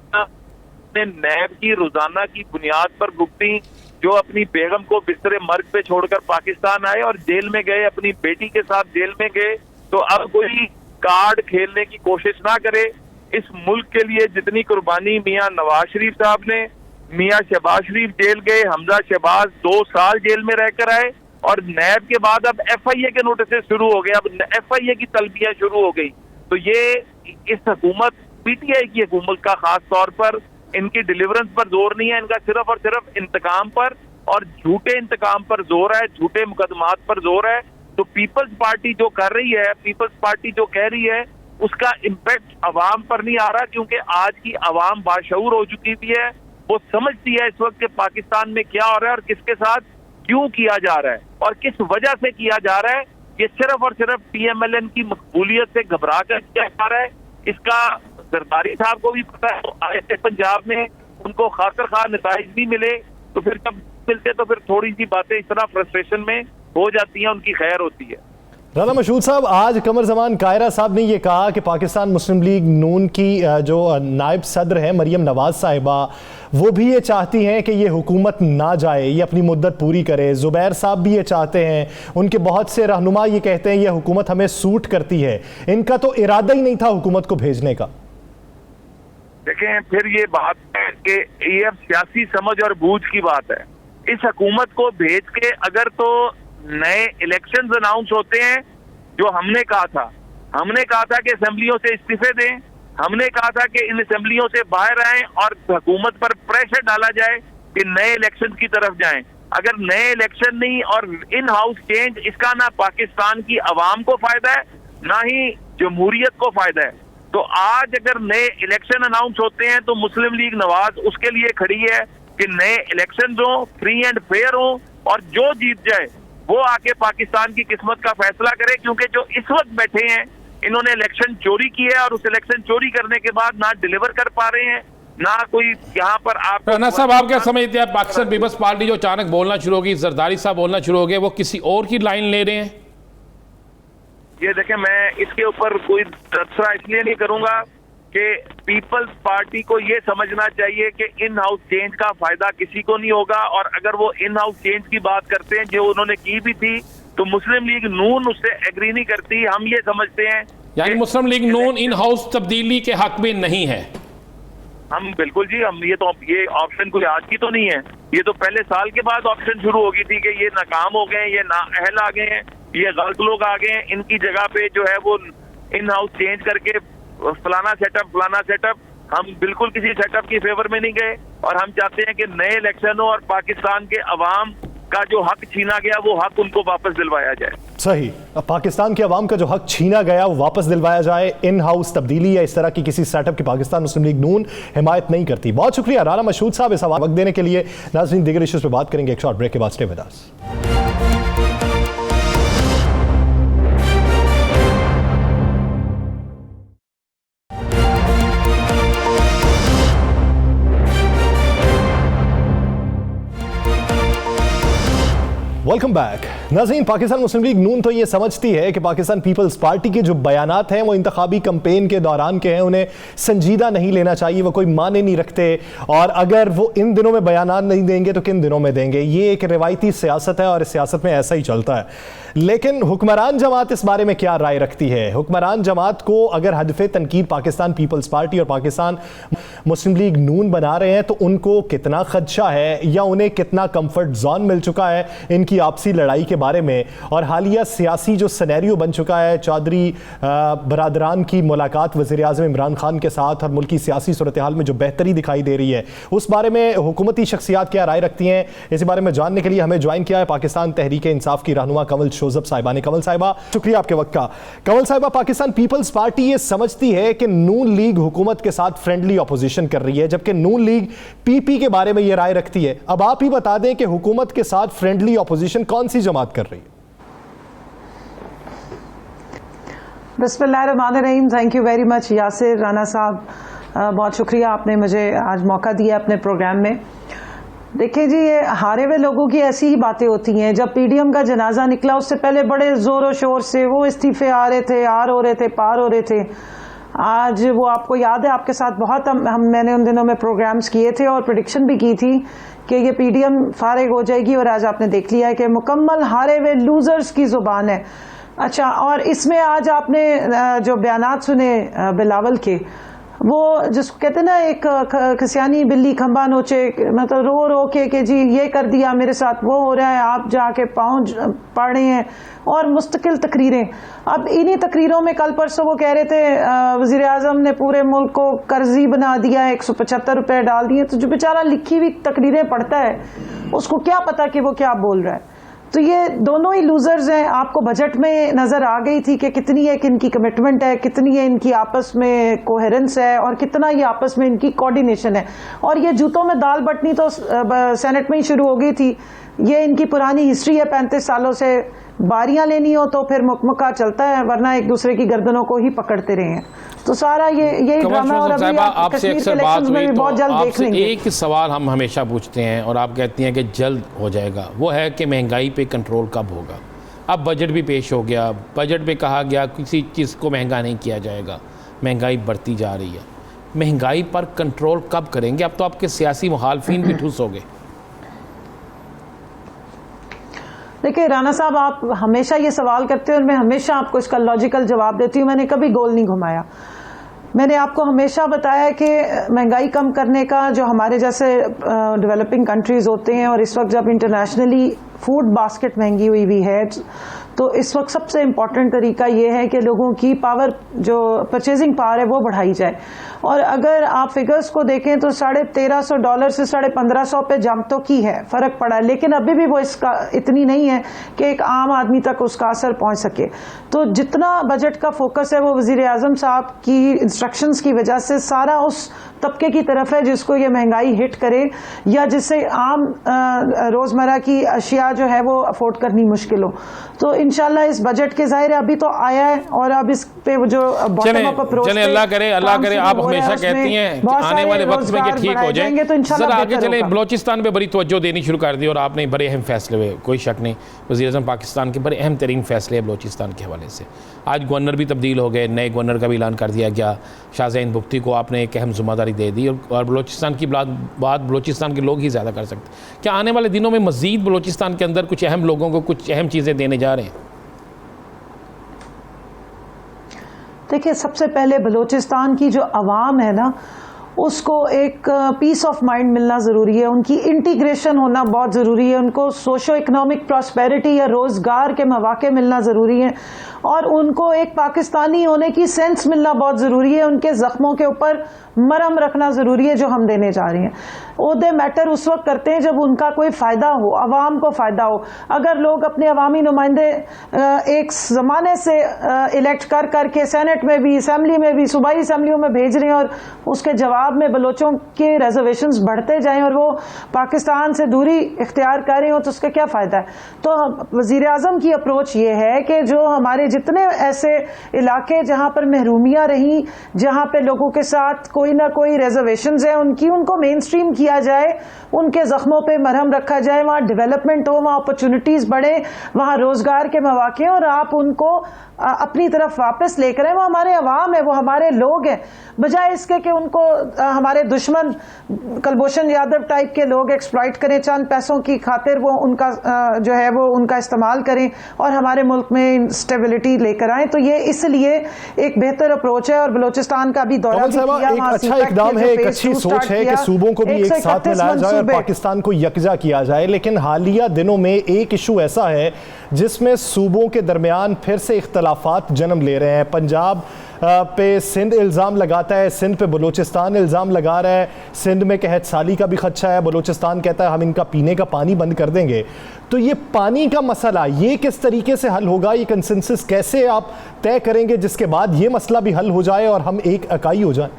ने नैब की रोजाना की बुनियाद पर भुगती, जो अपनी बेगम को बिस्तरे मर्ग पे छोड़कर पाकिस्तान आए और जेल में गए, अपनी बेटी के साथ जेल में गए। तो अब कोई कार्ड खेलने की कोशिश ना करे। इस मुल्क के लिए जितनी कुर्बानी मियाँ नवाज शरीफ साहब ने, मियाँ शहबाज शरीफ जेल गए, हमजा शहबाज 2 साल जेल में रहकर आए, और नैब के बाद अब एफआईए के नोटिस शुरू हो गए, अब एफआईए की तलबियां शुरू हो गई। तो ये इस हुकूमत, पीटीआई की हुकूमत का खास तौर पर इनकी डिलीवरेंस पर जोर नहीं है, इनका सिर्फ और सिर्फ इंतकाम पर और झूठे इंतकाम पर जोर है, झूठे मुकदमात पर जोर है। तो पीपल्स पार्टी जो कर रही है, पीपल्स पार्टी जो कह रही है, उसका इम्पैक्ट अवाम पर नहीं आ रहा, क्योंकि आज की अवाम बाशऊर हो चुकी भी है। वो समझती है इस वक्त कि पाकिस्तान में क्या हो रहा है और किसके साथ क्यों किया जा रहा है और किस वजह से किया जा रहा है। ये सिर्फ और सिर्फ पीएमएलएन की मकबूलियत से घबरा कर किया जा रहा है। इसका जरदारी साहब को भी पता है। आए थे पंजाब में, उनको खातिर खा नताइज भी मिले, तो फिर जब मिलते तो फिर थोड़ी सी बातें इस तरह फ्रस्ट्रेशन में हो जाती हैं, उनकी खैर होती है। राना मशहूद साहब, आज कमर जमान कायरा साहब ने ये कहा कि पाकिस्तान मुस्लिम लीग नून की जो नायब सदर हैं मरियम नवाज साहिबा, वो भी ये चाहती हैं कि ये हुकूमत ना जाए, ये अपनी मुद्दत पूरी करे। ज़ुबैर साहब भी ये चाहते हैं, उनके बहुत से रहनुमा ये कहते हैं ये हुकूमत हमें सूट करती है। इनका तो इरादा ही नहीं था हुकूमत को भेजने का। देखें, फिर ये बात है कि ये अब सियासी समझ और बूझ की बात है। इस हुकूमत को भेज के अगर तो नए इलेक्शंस अनाउंस होते हैं, जो हमने कहा था कि असेंबलियों से इस्तीफे दें, हमने कहा था कि इन असेंबलियों से बाहर आएं और हुकूमत पर प्रेशर डाला जाए कि नए इलेक्शन की तरफ जाएं। अगर नए इलेक्शन नहीं और इन हाउस चेंज, इसका ना पाकिस्तान की अवाम को फायदा है ना ही जमहूरियत को फायदा है। तो आज अगर नए इलेक्शन अनाउंस होते हैं तो मुस्लिम लीग नवाज उसके लिए खड़ी है कि नए इलेक्शन हो, फ्री एंड फेयर हो, और जो जीत जाए वो आके पाकिस्तान की किस्मत का फैसला करे। क्योंकि जो इस वक्त बैठे हैं, इन्होंने इलेक्शन चोरी की है और उस इलेक्शन चोरी करने के बाद ना डिलीवर कर पा रहे हैं, ना कोई यहाँ पर आप। राना साहब, आप क्या समझते हैं पाकिस्तान पीपल्स पार्टी जो अचानक बोलना शुरू होगी, जरदारी साहब बोलना शुरू हो गए, वो किसी और की लाइन ले रहे हैं? ये देखें, मैं इसके ऊपर कोई तबसरा इसलिए नहीं करूंगा कि पीपल्स पार्टी को ये समझना चाहिए कि इन हाउस चेंज का फायदा किसी को नहीं होगा। और अगर वो इन हाउस चेंज की बात करते हैं जो उन्होंने की भी थी, तो मुस्लिम लीग नून उससे एग्री नहीं करती। हम ये समझते हैं यानी मुस्लिम लीग नून इन हाउस तब्दीली के हक में नहीं है। हम बिल्कुल जी, हम ये ऑप्शन कोई आज की तो नहीं है, ये तो पहले साल के बाद ऑप्शन शुरू होगी थी कि ये नाकाम हो गए, ये नाअहल आ गए हैं, ये गलत लोग आ गए हैं, इनकी जगह पे जो है वो इन हाउस चेंज करके फलाना सेटअप। हम बिल्कुल किसी सेटअप की फेवर में नहीं गए और हम चाहते हैं कि नए इलेक्शन हो और पाकिस्तान के अवाम का जो हक छीना गया वो हक उनको वापस दिलवाया जाए। सही, पाकिस्तान के अवाम का जो हक छीना गया वो वापस दिलवाया जाए। इन हाउस तब्दीली या इस तरह की किसी सेटअप की पाकिस्तान मुस्लिम लीग नून हिमायत नहीं करती। बहुत शुक्रिया राना मशहूद साहब इस वक्त देने के लिए। नाज़रीन, दीगर इश्यूज पे बात करेंगे एक शॉर्ट ब्रेक के बाद। Stay with us. Welcome back. नाज़रीन, पाकिस्तान मुस्लिम लीग नून तो ये समझती है कि पाकिस्तान पीपल्स पार्टी के जो बयानात हैं वो इंतखाबी कैंपेन के दौरान के हैं, उन्हें संजीदा नहीं लेना चाहिए, वो कोई माने नहीं रखते, और अगर वो इन दिनों में बयानात नहीं देंगे तो किन दिनों में देंगे। ये एक रिवायती सियासत है और इस सियासत में ऐसा ही चलता है। लेकिन हुक्मरान जमात इस बारे में क्या राय रखती है? हुक्मरान जमात को अगर हदफ़े तनकीद पाकिस्तान पीपल्स पार्टी और पाकिस्तान मुस्लिम लीग नून बना रहे हैं तो उनको कितना खदशा है या उन्हें कितना कंफर्ट जोन मिल चुका है इनकी आपसी लड़ाई के बारे में? और हालिया सियासी जो सिनेरियो बन चुका है, चौधरी बरादरान की मुलाकात वज़ीर आज़म इमरान खान के साथ और मुल्की सियासी सूरत हाल में जो बेहतरी दिखाई दे रही है, उस बारे में हुकूमती शख्सियात क्या राय रखती हैं? इस बारे में जानने के लिए हमें ज्वाइन किया है पाकिस्तान तहरीक इंसाफ की रहनुमा कंवल शोजब साहिबा ने। कंवल साहिबा, शुक्रिया आपके वक्त का। कंवल साहिबा, पाकिस्तान पीपल्स पार्टी ये समझती है कि नून लीग हुकूमत के साथ फ्रेंडली ऑपोजिशन कर रही है, जबकि नून लीग पीपी के बारे में ये राय रखती है। अब आप ही बता दें कि हुकूमत के साथ फ्रेंडली ऑपोजिशन कौन सी जमात कर रही है? बिस्मिल्लाहिर्रहमानिर्रहीम। Thank you very much Yasir Rana साहब, बहुत शुक्रिया आपने मुझे आज मौका दिया अपने प्रोग्राम में। देखिए जी, ये हारे हुए लोगों की ऐसी ही बातें होती हैं। जब पीडीएम का जनाजा निकला उससे पहले बड़े जोरों शोर से वो इस्तीफे आ रहे थे, आर हो रहे थे, पार हो रहे थे। आज वो आपको याद है, आपके साथ बहुत मैंने उन दिनों में प्रोग्राम्स किए थे और प्रेडिक्शन भी की थी कि ये पीडीएम फारिग हो जाएगी, और आज आपने देख लिया है कि मुकम्मल हारे हुए लूजर्स की जुबान है। अच्छा, और इसमें आज आपने जो बयानात सुने बिलावल के, वो जिसको कहते हैं ना, एक खसियानी बिल्ली खंबा नोचे, मतलब रो रो के जी ये कर दिया मेरे साथ, वो हो रहा है, आप जाके पाँव पड़ रहे हैं, और मुस्तकिल तकरीरें। अब इन्हीं तकरीरों में कल परसों वो कह रहे थे वज़ीर आज़म ने पूरे मुल्क को कर्जी बना दिया, 175 रुपए डाल दिए। तो जो बेचारा लिखी हुई तकरीरें पढ़ता है उसको क्या पता कि वो क्या बोल रहा है। तो ये दोनों ही लूजर्स हैं। आपको बजट में नजर आ गई थी कि कितनी एक इनकी कमिटमेंट है, कितनी है इनकी आपस में कोहेरेंस है, और कितना ये आपस में इनकी कोऑर्डिनेशन है। और ये जूतों में दाल बटनी तो सेनेट में ही शुरू हो गई थी। ये इनकी पुरानी हिस्ट्री है, 35 सालों से बारियां लेनी हो तो फिर मुकमुका चलता है, वरना एक दूसरे की गर्दनों को ही पकड़ते रहे हैं। तो सारा यही ड्रामा। और अभी आपसे अक्सर बात हुई तो बहुत जल्द देख लेंगे। एक सवाल हम हमेशा पूछते हैं और आप कहती हैं कि जल्द हो जाएगा, वो है कि महंगाई पे कंट्रोल कब होगा? अब बजट भी पेश हो गया, बजट में कहा गया किसी चीज़ को महंगा नहीं किया जाएगा, महंगाई बढ़ती जा रही है। महंगाई पर कंट्रोल कब करेंगे? अब तो आपके सियासी मुखालफिन भी ठुस हो गए। देखिए राना साहब, आप हमेशा ये सवाल करते हो और मैं हमेशा आपको इसका लॉजिकल जवाब देती हूँ। मैंने कभी गोल नहीं घुमाया। मैंने आपको हमेशा बताया कि महंगाई कम करने का जो हमारे जैसे डेवलपिंग कंट्रीज होते हैं, और इस वक्त जब इंटरनेशनली फूड बास्केट महंगी हुई है, तो इस वक्त सबसे इम्पॉर्टेंट तरीका ये है कि लोगों की पावर, जो परचेजिंग पावर है, वो बढ़ाई जाए। और अगर आप फिगर्स को देखें तो $1350 से $1500 पे जंप तो की है, फर्क पड़ा है, लेकिन अभी भी वो इसका इतनी नहीं है कि एक आम आदमी तक उसका असर पहुंच सके। तो जितना बजट का फोकस है वो वजीर आजम साहब की इंस्ट्रक्शंस की वजह से सारा उस तबके की तरफ है जिसको ये महंगाई हिट करे, या जिससे आम रोजमर्रा की अशिया जो है वो अफोर्ड करनी मुश्किल हो। तो इंशाल्लाह इस बजट के ज़ाहिर अभी तो आया है, और अब इस पे जो बॉटम अप अप्रोच, चले अल्लाह करे आप हमेशा कहती हैं कि आने वाले वक्त में ये ठीक हो जाए। तो सर आगे चले, बलोचिस्तान पे बड़ी तवज्जो देनी शुरू कर दी और आपने बड़े अहम फैसले हुए, कोई शक नहीं, वज़ीर आज़म पाकिस्तान के बड़े अहम तरीन फैसले हैं बलोचिस्तान के हवाले से। आज गवर्नर भी तब्दील हो गए, नए गवर्नर का भी ऐलान कर दिया गया, शाहज़ैन बुख्ती को आपने एक अहम जिम्मेदारी दे दी, और बलोचिस्तान की बात बलोचिस्तान के लोग ही ज़्यादा कर सकते। क्या आने वाले दिनों में मज़ीद बलोचिस्तान के अंदर कुछ अहम लोगों को कुछ अहम चीज़ें देने जा रहे हैं? देखिए, सबसे पहले बलूचिस्तान की जो अवाम है ना, उसको एक पीस ऑफ माइंड मिलना ज़रूरी है, उनकी इंटीग्रेशन होना बहुत ज़रूरी है, उनको सोशो इकोनॉमिक प्रॉस्पेरिटी या रोज़गार के मौके मिलना ज़रूरी है, और उनको एक पाकिस्तानी होने की सेंस मिलना बहुत ज़रूरी है। उनके ज़ख्मों के ऊपर मरहम रखना ज़रूरी है जो हम देने जा रहे हैं। ओहदे मैटर उस वक्त करते हैं जब उनका कोई फ़ायदा हो, अवाम को फ़ायदा हो। अगर लोग अपने अवामी नुमाइंदे एक ज़माने से इलेक्ट कर करके सेनेट में भी, असम्बली में भी, सूबाई असम्बलियों में भेज रहे हैं, और उसके जवाब में बलोचों के रिजर्वेशंस बढ़ते जाएं और वो पाकिस्तान से दूरी इख्तियार कर रहे हो, तो उसका क्या फ़ायदा है? तो वज़ीर आज़म की अप्रोच ये है कि जो हमारे जितने ऐसे इलाके जहाँ पर महरूमियाँ रहीं, जहाँ पे लोगों के साथ कोई ना कोई रिजर्वेशंस है, उनको मेन स्ट्रीम किया जाए, उनके जख्मों पे मरहम रखा जाए, वहाँ डेवलपमेंट हो, वहाँ अपॉर्चुनिटीज़ बढ़े, वहाँ रोज़गार के मौके, और आप उनको अपनी तरफ वापस लेकर आए। वो हमारे अवाम है, वो हमारे लोग हैं, बजाय इसके कि उनको हमारे दुश्मन कुलभूषण यादव टाइप के लोग एक्सप्लॉइट करें, चंद पैसों की खातिर वो उनका जो है वो उनका इस्तेमाल करें और हमारे मुल्क में स्टेबिलिटी लेकर आए। तो ये इसलिए एक बेहतर अप्रोच है, और बलूचिस्तान का भी दौरा भी किया, एक अच्छा इकदाम है, एक अच्छी सोच है कि सूबों को भी एक साथ में लाया जाए और पाकिस्तान को यकजा किया जाए। लेकिन हालिया दिनों में एक इशू ऐसा है जिसमें सूबों के दरमियान फिर से इख्तलाफात जन्म ले रहे हैं। पंजाब पे सिंध इल्ज़ाम लगाता है, सिंध पे बलूचिस्तान इल्ज़ाम लगा रहा है, सिंध में कहत साली का भी खदशा है, बलूचिस्तान कहता है हम इनका पीने का पानी बंद कर देंगे। तो ये पानी का मसला, ये किस तरीके से हल होगा? ये कंसेंसस कैसे आप तय करेंगे जिसके बाद ये मसला भी हल हो जाए और हम एक इकाई हो जाए?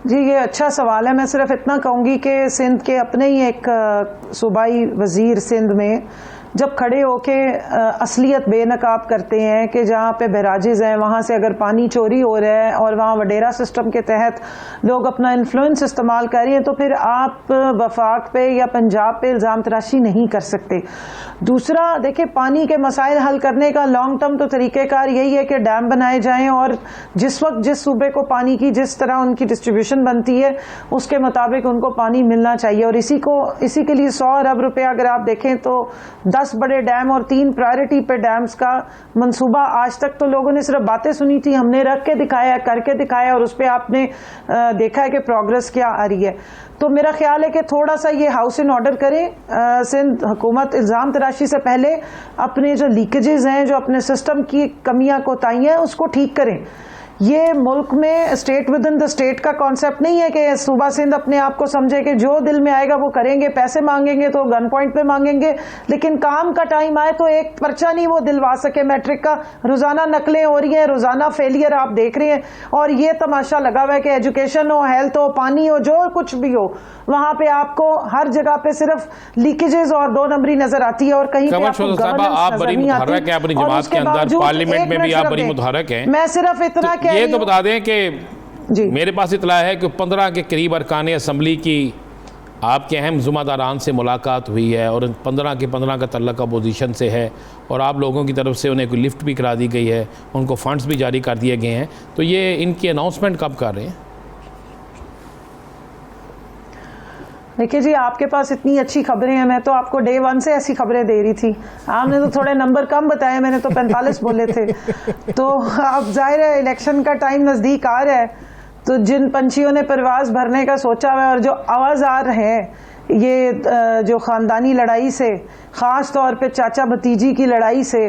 जी, ये अच्छा सवाल है। मैं सिर्फ इतना कहूँगी कि सिंध के अपने ही एक सूबाई वज़ीर सिंध में जब खड़े होके असलियत बेनकाब करते हैं कि जहाँ पे बैराजेस हैं वहाँ से अगर पानी चोरी हो रहा है और वहाँ वडेरा सिस्टम के तहत लोग अपना इन्फ्लुएंस इस्तेमाल कर रहे हैं, तो फिर आप वफाक पे या पंजाब पे इल्ज़ाम तराशी नहीं कर सकते। दूसरा, देखिए, पानी के मसाइल हल करने का लॉन्ग टर्म तो तरीक़ेकार यही है कि डैम बनाए जाएं, और जिस वक्त जिस सूबे को पानी की जिस तरह उनकी डिस्ट्रीब्यूशन बनती है उसके मुताबिक उनको पानी मिलना चाहिए। और इसी के लिए 100 अरब रुपये अगर आप देखें तो 10 बड़े डैम और 3 प्रायोरिटी पे डैम्स का मंसूबा, आज तक तो लोगों ने सिर्फ बातें सुनी थी, हमने रख के दिखाया, करके दिखाया, और उस पर आपने देखा है कि प्रोग्रेस क्या आ रही है। तो मेरा ख्याल है कि थोड़ा सा ये हाउस इन ऑर्डर करें। सिंध हुकूमत इल्ज़ाम तराशी से पहले अपने जो लीकेजेस हैं, जो अपने सिस्टम की कमियां कोताहियां हैं, उसको ठीक करें। ये मुल्क में state with in the state का कॉन्सेप्ट नहीं है कि सूबा सिंध अपने आप को समझे कि जो दिल में आएगा वो करेंगे, पैसे मांगेंगे तो गन पॉइंट पे मांगेंगे, लेकिन काम का टाइम आए तो एक पर्चा नहीं वो दिलवा सके। मैट्रिक का रोजाना नकलें हो रही हैं, रोजाना फेलियर आप देख रहे हैं, और ये तमाशा लगा हुआ है कि एजुकेशन हो, हेल्थ हो, पानी हो, जो कुछ भी हो, वहां पे आपको हर जगह पे सिर्फ लीकेजेस और 2 नंबरी नजर आती है, और कहीं पे आपको गवर्नेंस नजर नहीं आती। अपनी जमात के अंदर पार्लियामेंट में भी आप बड़ी मुतहरक हैं। मैं सिर्फ इतना ये तो बता दें कि मेरे पास इतला है कि 15 के करीब अरकान असम्बली की आपके अहम ज़िम्मेदारान से मुलाकात हुई है और 15 के 15 का तल्लक अपोजिशन से है और आप लोगों की तरफ से उन्हें कोई लिफ्ट भी करा दी गई है, उनको फ़ंड्स भी जारी कर दिए गए हैं, तो ये इनकी अनाउंसमेंट कब कर रहे हैं? देखिए जी, आपके पास इतनी अच्छी खबरें हैं, मैं तो आपको डे 1 से ऐसी खबरें दे रही थी। आपने तो थोड़े नंबर कम बताए, मैंने तो 45 बोले थे। तो अब जाहिर है इलेक्शन का टाइम नज़दीक आ रहा है, तो जिन पंछियों ने परवाज़ भरने का सोचा हुआ है और जो आवाज़ आ रहे हैं ये जो ख़ानदानी लड़ाई से, ख़ास तौर पे चाचा भतीजी की लड़ाई से,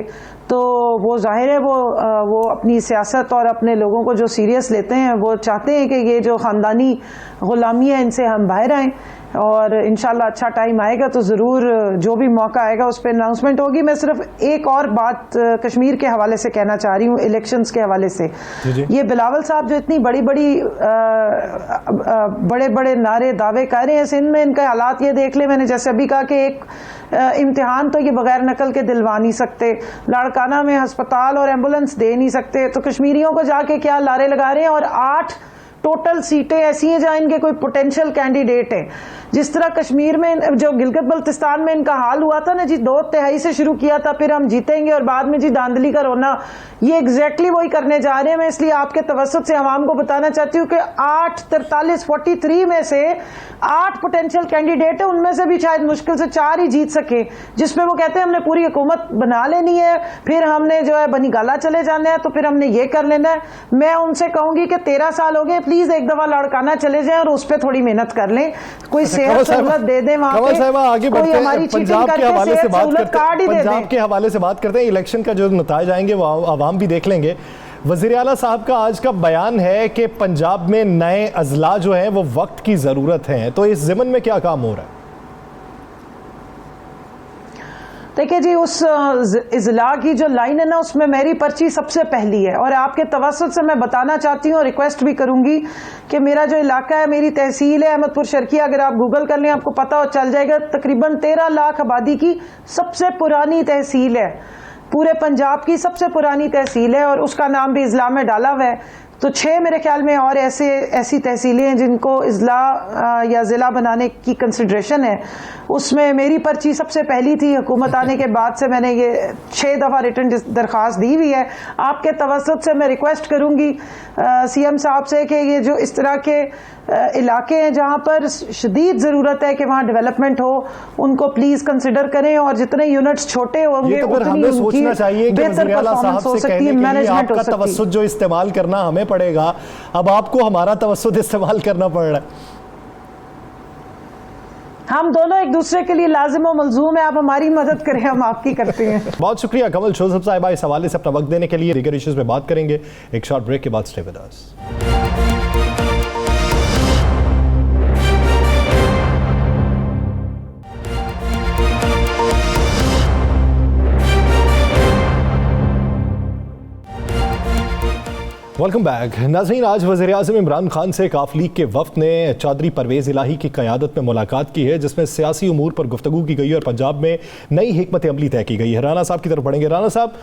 तो वो जाहिर है वो अपनी सियासत और अपने लोगों को जो सीरियस लेते हैं वो चाहते हैं कि ये जो ख़ानदानी ग़ुलामी है इनसे हम बाहर आएँ और इंशाल्लाह अच्छा टाइम आएगा तो ज़रूर जो भी मौका आएगा उस पर अनाउंसमेंट होगी। मैं सिर्फ एक और बात कश्मीर के हवाले से कहना चाह रही हूँ, इलेक्शंस के हवाले से। ये बिलावल साहब जो इतनी बड़े बड़े नारे दावे कर रहे हैं, सिंध में इनके हालात ये देख ले। मैंने जैसे अभी कहा कि एक इम्तिहान तो ये बगैर नकल के दिलवा नहीं सकते, लाड़काना में अस्पताल और एम्बुलेंस दे नहीं सकते, तो कश्मीरियों को जाके क्या लारे लगा रहे हैं। और 8 टोटल सीटें ऐसी हैं जहां इनके कोई पोटेंशियल कैंडिडेट हैं। जिस तरह कश्मीर में जो गिलगित बल्तिस्तान में इनका हाल हुआ था ना जी, 2/3 से शुरू किया था, फिर हम जीतेंगे और बाद में जी धांधली का रोना, ये एग्जैक्टली वही करने जा रहे हैं। मैं इसलिए आपके तवज्जुह से आवाम को बताना चाहती हूँ कि 43 में से 8 पोटेंशियल कैंडिडेट है, उनमें से भी शायद मुश्किल से 4 ही जीत सके, जिसमें वो कहते हैं हमने पूरी हुकूमत बना लेनी है, फिर हमने जो है बनी गाला चले जाना है, तो फिर हमने ये कर लेना है। मैं उनसे कहूंगी कि 13 साल हो गए, प्लीज एक दफा लाड़काना चले जाएं और उस पर थोड़ी मेहनत कर लें, कोई सेहत सहूलत दे दें वहां पे, आगे कोई हमारी पंजाब के हवाले से बात करते हैं। पंजाब के हवाले से बात करते हैं, इलेक्शन का जो नतीजे आएंगे वो आवाम भी देख लेंगे। वज़ीर आला साहब का आज का बयान है कि पंजाब में नए अजला जो हैं वो वक्त की ज़रूरत है, तो इस ज़िमन में क्या काम हो रहा है? देखिए जी, उस इजला की जो लाइन है ना, उसमें मेरी पर्ची सबसे पहली है और आपके तवज्जुह से मैं बताना चाहती हूँ और रिक्वेस्ट भी करूंगी कि मेरा जो इलाका है, मेरी तहसील है अहमदपुर शर्किया, अगर आप गूगल कर लें आपको पता हो चल जाएगा, तकरीबन 13 लाख आबादी की सबसे पुरानी तहसील है, पूरे पंजाब की सबसे पुरानी तहसील है और उसका नाम भी इजला में डाला हुआ है। तो 6 मेरे ख्याल में और ऐसी तहसीलें हैं जिनको इजला या ज़िला बनाने की कंसिडरेशन है, उसमें मेरी पर्ची सबसे पहली थी। हुकूमत आने के बाद से मैंने ये 6 दफ़ा रिटर्न दरख्वास्त दी हुई है। आपके तवज्जुह से मैं रिक्वेस्ट करूंगी सीएम साहब से कि ये जो इस तरह के इलाके हैं जहां पर शदीद ज़रूरत है कि वहां डेवलपमेंट हो, उनको प्लीज़ कंसिडर करें और जितने यूनिट्स छोटे होंगे उतनी उनकी बेहतर परफॉर्मेंस हो सकती है, मैनेजमेंट हो सकती है। तवज्जुह जो इस्तेमाल करना हमें पड़ेगा, अब आपको हमारा तवज्जुह इस्तेमाल करना पड़ रहा है। हम दोनों एक दूसरे के लिए लाजिम और मलजूम है, आप हमारी मदद करें, हम आपकी करते हैं। बहुत शुक्रिया कमल जोसेफ साहिबा, इस हवाले से अपना वक्त देने के लिए। दीगर इश्यूज पे बात करेंगे एक शॉर्ट ब्रेक के बाद। Stay with us. Welcome back नाज़रीन। आज वज़ीर-ए-आज़म इमरान खान से काफ लीग के वफ़द ने चौधरी परवेज़ इलाही की क़यादत में मुलाकात की है, जिसमें सियासी उमूर पर गुफ्तगू की गई और पंजाब में नई हिकमत अमली तय की गई है। राना साहब की तरफ बढ़ेंगे। राना साहब,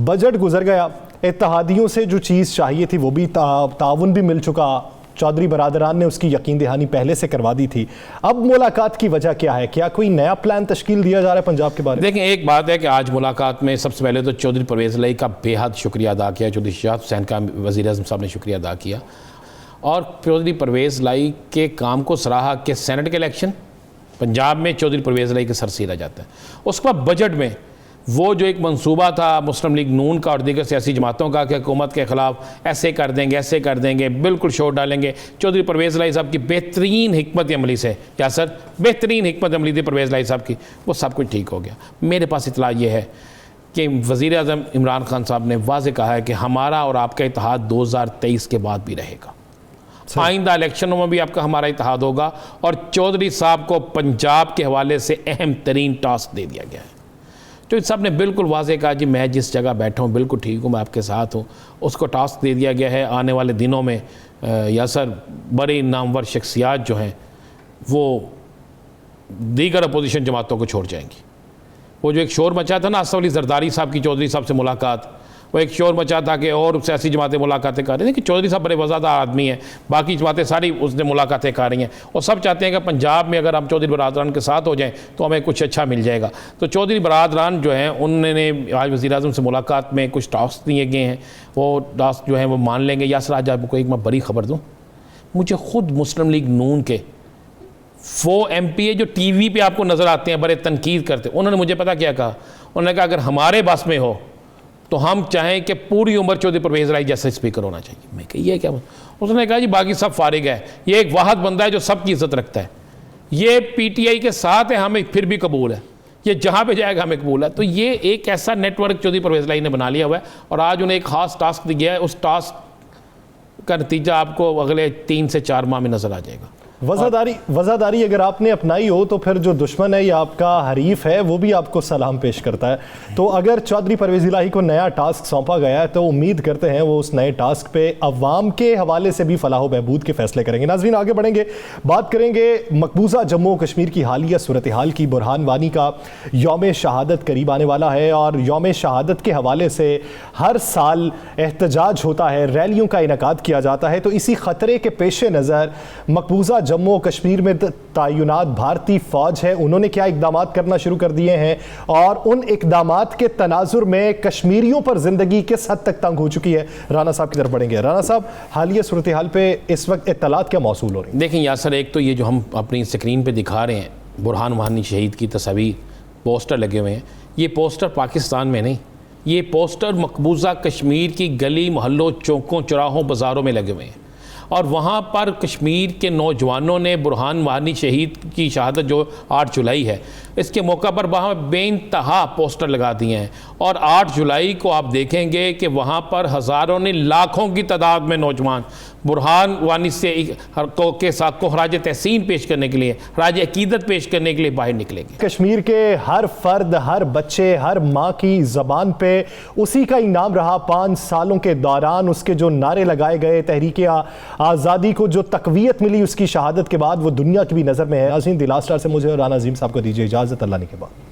बजट गुजर गया, इत्तेहादियों से जो चीज़ चाहिए थी वो भी ताउन भी मिल चुका, चौधरी बरादरान ने उसकी यकीन दहानी पहले से करवा दी थी। अब मुलाकात की वजह क्या है? क्या कोई नया प्लान तश्कील दिया जा रहा है पंजाब के बारे में? देखें, एक बात है कि आज मुलाकात में सबसे पहले तो चौधरी परवेज़ इलाही का बेहद शुक्रिया अदा किया, चौधरी शहाब हुसैन का वज़ीर-ए-आज़म साहब ने शुक्रिया अदा किया और चौधरी परवेज़ इलाही के काम को सराहा कि सेनेट के इलेक्शन पंजाब में चौधरी परवेज़ इलाही के सर सीधा जाता है। उसके बाद बजट में वो जो एक मंसूबा था मुस्लिम लीग नून का और दीगर सियासी जमातों का कि हुकूमत के ख़िलाफ़ ऐसे कर देंगे, बिल्कुल शोर डालेंगे, चौधरी परवेज़ इलाही साहब की बेहतरीन हिकमत अमली से, या सर बेहतरीन हिकमत अमली थी परवेज़ इलाही साहब की, वो सब कुछ ठीक हो गया। मेरे पास इतला ये है कि वज़ीर-ए-आज़म इमरान खान साहब ने वाज़ेह कहा है कि हमारा और आपका इत्तेहाद 2023 के बाद भी रहेगा, आइंदा इलेक्शनों में भी आपका हमारा इत्तेहाद होगा और चौधरी साहब को पंजाब के हवाले से अहम तरीन टास्क दे दिया गया है। तो सब ने बिल्कुल वाज़ेह कहा कि मैं जिस जगह बैठा हूँ बिल्कुल ठीक हूँ, मैं आपके साथ हूँ, उसको टास्क दे दिया गया है। आने वाले दिनों में यासर बड़ी नामवर शख्सियात जो हैं वो दीगर अपोजिशन जमातों को छोड़ जाएंगी। वो जो एक शोर मचा था ना, असफ़ अली ज़रदारी साहब की चौधरी साहब से मुलाकात, वो एक शोर मचा था कि और सियासी जमातें मुलाकातें कर रही थी कि चौधरी साहब बड़े वज़ादार आदमी हैं, बाकी जमातें सारी उसने मुलाकातें कर रही हैं और सब चाहते हैं कि पंजाब में अगर हम चौधरी बरादरान के साथ हो जाएं तो हमें कुछ अच्छा मिल जाएगा। तो चौधरी बरादरान जो हैं उन्होंने आज वज़ीर आज़म से मुलाकात में कुछ टास्क दिए गए हैं, वो टास्क जो हैं वो मान लेंगे। यासर आज आपको एक मैं बड़ी खबर दूँ, मुझे ख़ुद मुस्लिम लीग नून के वो MPA जो TV पे आपको नज़र आते हैं बड़े तनकीद करते, उन्होंने मुझे पता क्या कहा, उन्होंने कहा अगर हमारे बस में हो तो हम चाहें कि पूरी उम्र चौधरी परवेज़ राही जैसा स्पीकर होना चाहिए। मैं कही है क्या? उसने कहा जी बाकी सब फारिग है, ये एक वाहद बंदा है जो सबकी इज्जत रखता है, ये PTI के साथ है, हमें फिर भी कबूल है, ये जहाँ पे जाएगा हमें कबूल है। तो ये एक ऐसा नेटवर्क चौधरी परवेज़ राही ने बना लिया हुआ है और आज उन्हें एक ख़ास टास्क दिया है, उस टास्क का नतीजा आपको अगले 3 से 4 माह में नज़र आ जाएगा। वज़ादारी अगर आपने अपनाई हो तो फिर जो दुश्मन है या आपका हरीफ है वो भी आपको सलाम पेश करता है। तो अगर चौधरी परवेज़ इलाही को नया टास्क सौंपा गया है तो उम्मीद करते हैं वो उस नए टास्क पे अवाम के हवाले से भी फलाह बहबूद के फैसले करेंगे। नाज़रीन आगे बढ़ेंगे, बात करेंगे मकबूजा जम्मू कश्मीर की हालिया सूरत हाल की। बुरहान वानी का यौम शहादत करीब आने वाला है और यौम शहादत के हवाले से हर साल एहतजाज होता है, रैलियों का इनेकाद किया जाता है। तो इसी ख़तरे के पेश नज़र मकबूजा जम्मू कश्मीर में तैनात भारतीय फौज है, उन्होंने क्या इकदाम करना शुरू कर दिए हैं और उन इकदाम के तनाजुर में कश्मीरियों पर जिंदगी किस हद तक तंग हो चुकी है। राना साहब की तरफ बढ़ेंगे। राना साहब, हालिया सूरत हाल पे इस वक्त इत्तलात क्या मौसूल हो रही है? देखें यासर, एक तो ये जो हम अपनी स्क्रीन पे दिखा रहे हैं बुरहान वानी शहीद की तस्वीर, पोस्टर लगे हुए हैं, ये पोस्टर पाकिस्तान में नहीं, ये पोस्टर मकबूजा कश्मीर की गली मोहल्लों चौकों चौराहों बाज़ारों में लगे हुए हैं और वहाँ पर कश्मीर के नौजवानों ने बुरहान वानी शहीद की शहादत जो 8 जुलाई है इसके मौका पर वहाँ बेइंतहा पोस्टर लगा दिए हैं और 8 जुलाई को आप देखेंगे कि वहाँ पर हज़ारों ने लाखों की तादाद में नौजवान बुरहान वानी से के साथ को खराज तहसीन पेश करने के लिए, खराज अकीदत पेश करने के लिए बाहर निकलेंगे। कश्मीर के हर फर्द, हर बच्चे, हर माँ की ज़बान पे उसी का इनाम रहा 5 सालों के दौरान, उसके जो नारे लगाए गए, तहरीक आज़ादी को जो तकवीयत मिली उसकी शहादत के बाद, वो दुनिया की भी नज़र में है। अज़ीम दिलास्टार से मुझे और राना अज़ीम साहब को दीजिए इजाज़त। अल्लाह ने के बाद।